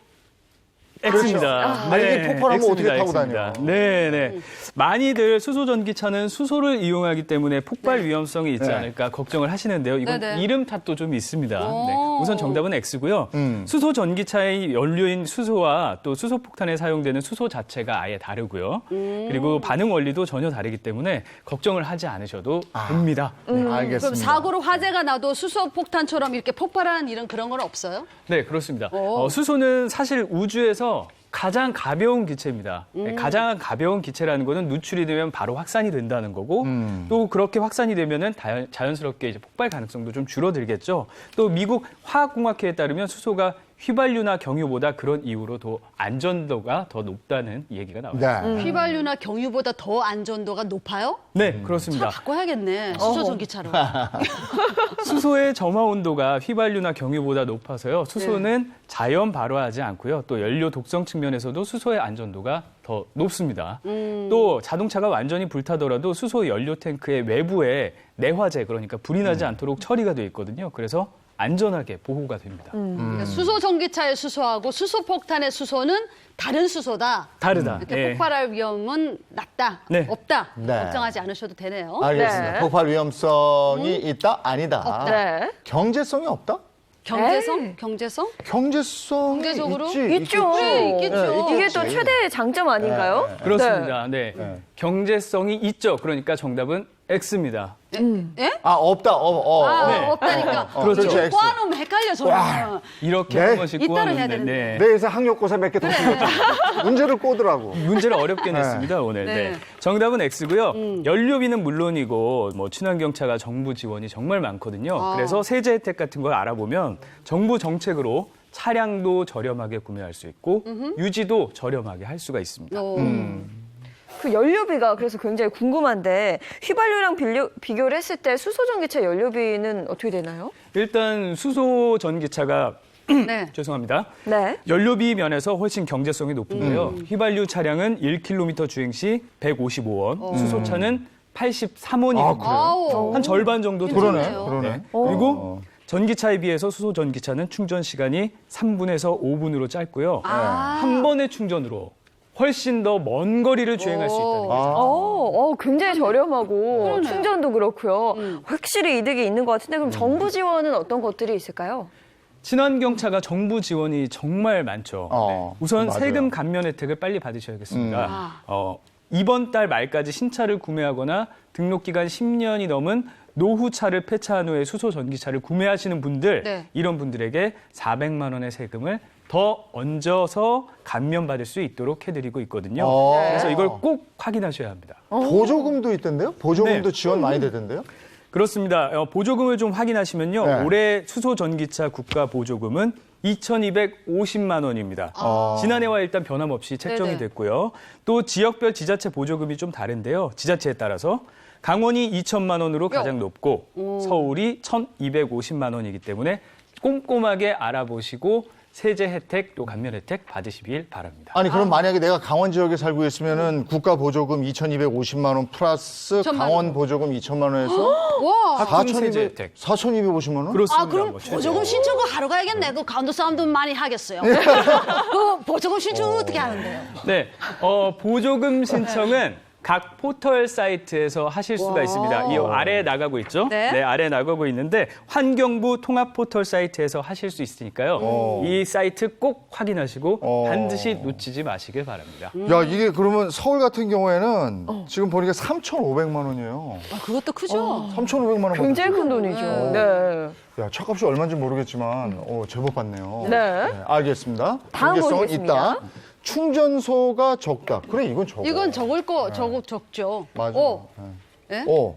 X입니다. 아니, 이게 폭발하면 어떻게 타고 X입니다. 다녀요? 네, 네. 많이들 수소 전기차는 수소를 이용하기 때문에 폭발 위험성이 있지 네. 않을까 걱정을 하시는데요. 이건 네네. 이름 탓도 좀 있습니다. 네. 우선 정답은 X고요. 수소 전기차의 연료인 수소와 또 수소 폭탄에 사용되는 수소 자체가 아예 다르고요. 그리고 반응 원리도 전혀 다르기 때문에 걱정을 하지 않으셔도 됩니다. 네. 알겠습니다. 그럼 사고로 화재가 나도 수소 폭탄처럼 이렇게 폭발하는 일은 그런 건 없어요? 네, 그렇습니다. 수소는 사실 우주에서 가장 가벼운 기체입니다. 네, 가장 가벼운 기체라는 거는 누출이 되면 바로 확산이 된다는 거고 또 그렇게 확산이 되면은 자연스럽게 이제 폭발 가능성도 좀 줄어들겠죠. 또 미국 화학공학회에 따르면 수소가 휘발유나 경유보다 그런 이유로 더 안전도가 더 높다는 얘기가 나와요. 네. 휘발유나 경유보다 더 안전도가 높아요? 네, 그렇습니다. 바꿔야겠네. 수소 전기차로. 수소의 점화 온도가 휘발유나 경유보다 높아서요. 수소는 자연 발화하지 않고요. 또 연료 독성 측면에서도 수소의 안전도가 더 높습니다. 또 자동차가 완전히 불타더라도 수소 연료 탱크의 외부에 내화재, 그러니까 불이 나지 않도록 처리가 돼 있거든요. 그래서 안전하게 보호가 됩니다. 그러니까 수소 전기차의 수소하고 수소 폭탄의 수소는 다른 수소다. 다르다. 이렇게 예. 폭발할 위험은 낮다, 네. 없다. 네. 걱정하지 않으셔도 되네요. 알겠습니다. 네. 폭발 위험성이 있다? 아니다. 네. 경제성이 없다? 경제성? 에이. 경제성? 경제성이 경제적으로? 있지. 있죠. 그래, 있겠죠. 이게 또 최대의 장점 아닌가요? 그렇습니다. 네. 경제성이 있죠. 그러니까 정답은 X입니다. 예? 아, 없다. 아, 없다니까. 그렇죠. 그렇지, X. 꼬아놓으면 헷갈려, 저는. 이렇게 네. 한 번씩 이따로 해야 꼬았는데 되는데. 내에서 학력고사 몇 개 더 틀렸잖아. 문제를 꼬더라고. 문제를 어렵게 냈습니다, 오늘. 네. 네. 정답은 X고요. 연료비는 물론이고 뭐 친환경차가 정부 지원이 정말 많거든요. 그래서 세제 혜택 같은 걸 알아보면 정부 정책으로 차량도 저렴하게 구매할 수 있고 유지도 저렴하게 할 수가 있습니다. 그 연료비가 그래서 굉장히 궁금한데 휘발유랑 비교를 했을 때 수소전기차 연료비는 어떻게 되나요? 일단 수소 전기차가 네. 죄송합니다. 네. 연료비 면에서 훨씬 경제성이 높은데요. 휘발유 차량은 1km 주행 시 155원, 수소차는 83원이거든요. 아우. 한 절반 정도 그러네. 괜찮네요. 그러네. 그리고 전기차에 비해서 수소 전기차는 충전 시간이 3분에서 5분으로 짧고요. 한 번의 충전으로 훨씬 더 먼 거리를 주행할 수 있다는 거죠. 굉장히 저렴하고 그러네. 충전도 그렇고요. 확실히 이득이 있는 것 같은데 그럼 정부 지원은 어떤 것들이 있을까요? 친환경차가 정부 지원이 정말 많죠. 네. 우선 맞아요. 세금 감면 혜택을 빨리 받으셔야겠습니다. 이번 달 말까지 신차를 구매하거나 등록 기간 10년이 넘은 노후차를 폐차한 후에 수소 전기차를 구매하시는 분들, 네. 이런 분들에게 400만 원의 세금을 더 얹어서 감면받을 수 있도록 해드리고 있거든요. 그래서 이걸 꼭 확인하셔야 합니다. 보조금도 있던데요? 보조금도 네. 지원 많이 되던데요? 그렇습니다. 보조금을 좀 확인하시면요. 네. 올해 수소 전기차 국가 보조금은 2,250만 원입니다. 지난해와 일단 변함없이 책정이 네네. 됐고요. 또 지역별 지자체 보조금이 좀 다른데요. 지자체에 따라서 강원이 2천만 원으로 가장 높고 서울이 1,250만 원이기 때문에 꼼꼼하게 알아보시고 세제 혜택 또 감면 혜택 받으시길 바랍니다. 아니 그럼 만약에 내가 강원 지역에 살고 있으면은 국가 보조금 2,250만 원 플러스 2,000만 강원 원. 보조금 2천만 원에서 와. 합금 세제 혜택. 4,250만 원? 그렇습니다. 아, 그럼 뭐 최대. 보조금 신청 그거 하러 가야겠네. 그 강원도 사람들 많이 하겠어요. 그 보조금 신청 어떻게 하는데요? 네, 보조금 신청은 각 포털 사이트에서 하실 수가 있습니다. 이 아래에 나가고 있죠? 네. 아래에 나가고 있는데 환경부 통합 포털 사이트에서 하실 수 있으니까요. 이 사이트 꼭 확인하시고 반드시 놓치지 마시길 바랍니다. 야, 이게 그러면 서울 같은 경우에는 지금 보니까 3,500만 원이에요. 아, 그것도 크죠? 3,500만 원. 굉장히 큰 돈이죠. 네. 야, 차값이 얼마인지 모르겠지만 제법 받네요. 네. 알겠습니다. 다음 경계성은 보겠습니다. 있다. 충전소가 적다. 그래, 이건 적어. 이건 적을 거, 적죠. 맞아. 오. 네. 예? 오.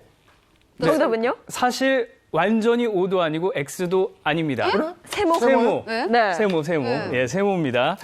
정답은요? 사실 완전히 O도 아니고 X도 아닙니다. 그래? 세모. 세모. 네? 네. 세모. 예, 세모입니다.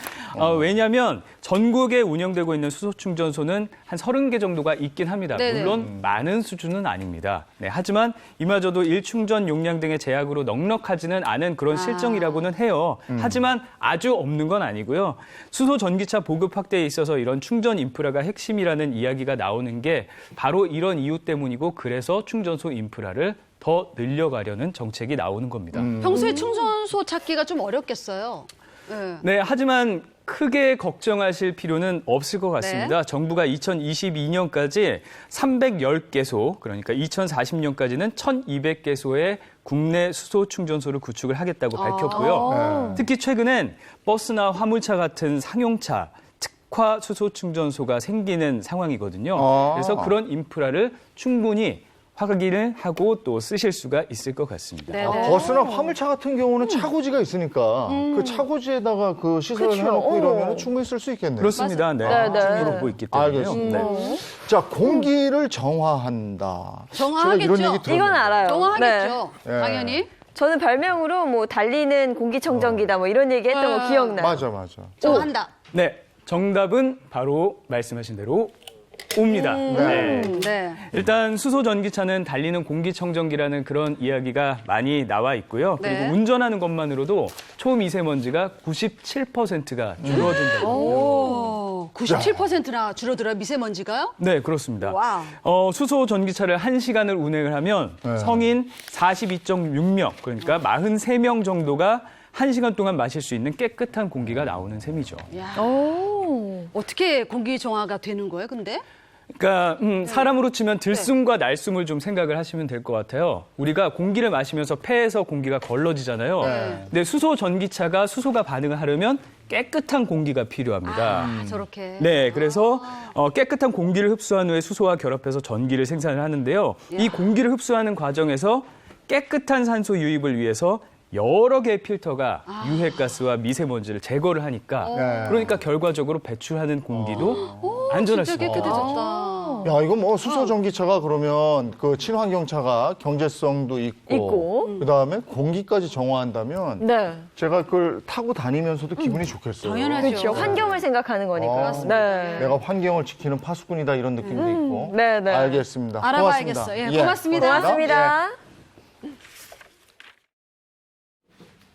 왜냐하면 전국에 운영되고 있는 수소 충전소는 한 30개 정도가 있긴 합니다. 네네. 물론 많은 수준은 아닙니다. 네, 하지만 이마저도 일충전 용량 등의 제약으로 넉넉하지는 않은 그런 실정이라고는 해요. 하지만 아주 없는 건 아니고요. 수소 전기차 보급 확대에 있어서 이런 충전 인프라가 핵심이라는 이야기가 나오는 게 바로 이런 이유 때문이고 그래서 충전소 인프라를 더 늘려가려는 정책이 나오는 겁니다. 평소에 충전소 찾기가 좀 어렵겠어요. 네. 네, 하지만 크게 걱정하실 필요는 없을 것 같습니다. 정부가 2022년까지 310개소, 그러니까 2040년까지는 1,200개소의 국내 수소 충전소를 구축을 하겠다고 밝혔고요. 특히 최근엔 버스나 화물차 같은 상용차, 특화 수소 충전소가 생기는 상황이거든요. 그래서 그런 인프라를 충분히 확인을 하고 또 쓰실 수가 있을 것 같습니다. 네. 버스나 화물차 같은 경우는 차고지가 있으니까 그 차고지에다가 그 시설을 그쵸. 해놓고 이러면 충분히 쓸 수 있겠네요. 그렇습니다. 네. 네. 충분히 있기 때문에요. 알겠습니다. 네. 자, 공기를 정화한다. 정화하겠죠. 제가 이런 얘기 들었는데. 이건 알아요. 정화하겠죠. 네. 당연히. 저는 별명으로 뭐 달리는 공기청정기다 뭐 이런 얘기 했던 거 기억나요. 맞아. 정화한다. 네, 정답은 바로 말씀하신 대로 O입니다. 네. 네. 일단 수소 전기차는 달리는 공기청정기라는 그런 이야기가 많이 나와 있고요. 그리고 네. 운전하는 것만으로도 초미세먼지가 97%가 줄어든다고. 오, 97%나 줄어들어요, 미세먼지가요? 네, 그렇습니다. 와우. 수소 전기차를 1시간을 운행을 하면 성인 42.6명, 그러니까 43명 정도가 1시간 동안 마실 수 있는 깨끗한 공기가 나오는 셈이죠. 야. 어떻게 공기 정화가 되는 거예요, 근데? 그러니까 사람으로 치면 들숨과 날숨을 좀 생각을 하시면 될 것 같아요. 우리가 공기를 마시면서 폐에서 공기가 걸러지잖아요. 근데 수소 전기차가 수소가 반응을 하려면 깨끗한 공기가 필요합니다. 저렇게. 네, 그래서 깨끗한 공기를 흡수한 후에 수소와 결합해서 전기를 생산을 하는데요. 이 공기를 흡수하는 과정에서 깨끗한 산소 유입을 위해서 여러 개의 필터가 유해가스와 미세먼지를 제거를 하니까 그러니까 결과적으로 배출하는 공기도 안전할 진짜 수 있다. 깨끗해졌다. 야, 이거 뭐 수소 전기차가 그러면 그 친환경차가 경제성도 있고 그다음에 공기까지 정화한다면 네. 제가 그걸 타고 다니면서도 기분이 좋겠어요. 당연하죠. 그렇죠. 환경을 생각하는 거니까. 네. 내가 환경을 지키는 파수꾼이다 이런 느낌도 있고. 네, 네. 알겠습니다. 알아봐야겠어요. 고맙습니다. 예, 고맙습니다. 고맙습니다.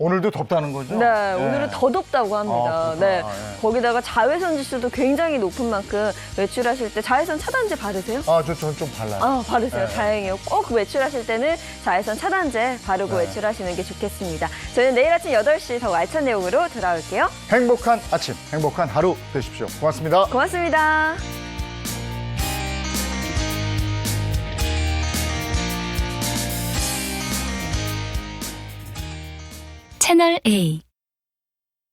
오늘도 덥다는 거죠? 네, 오늘은 더 덥다고 합니다. 그렇구나. 네. 예. 거기다가 자외선 지수도 굉장히 높은 만큼 외출하실 때 자외선 차단제 바르세요? 저는 좀 발라요. 아, 바르세요. 네. 다행이에요. 꼭 외출하실 때는 자외선 차단제 바르고 외출하시는 게 좋겠습니다. 저희는 내일 아침 8시 더 알찬 내용으로 돌아올게요. 행복한 아침, 행복한 하루 되십시오. 고맙습니다. 고맙습니다. 채널 A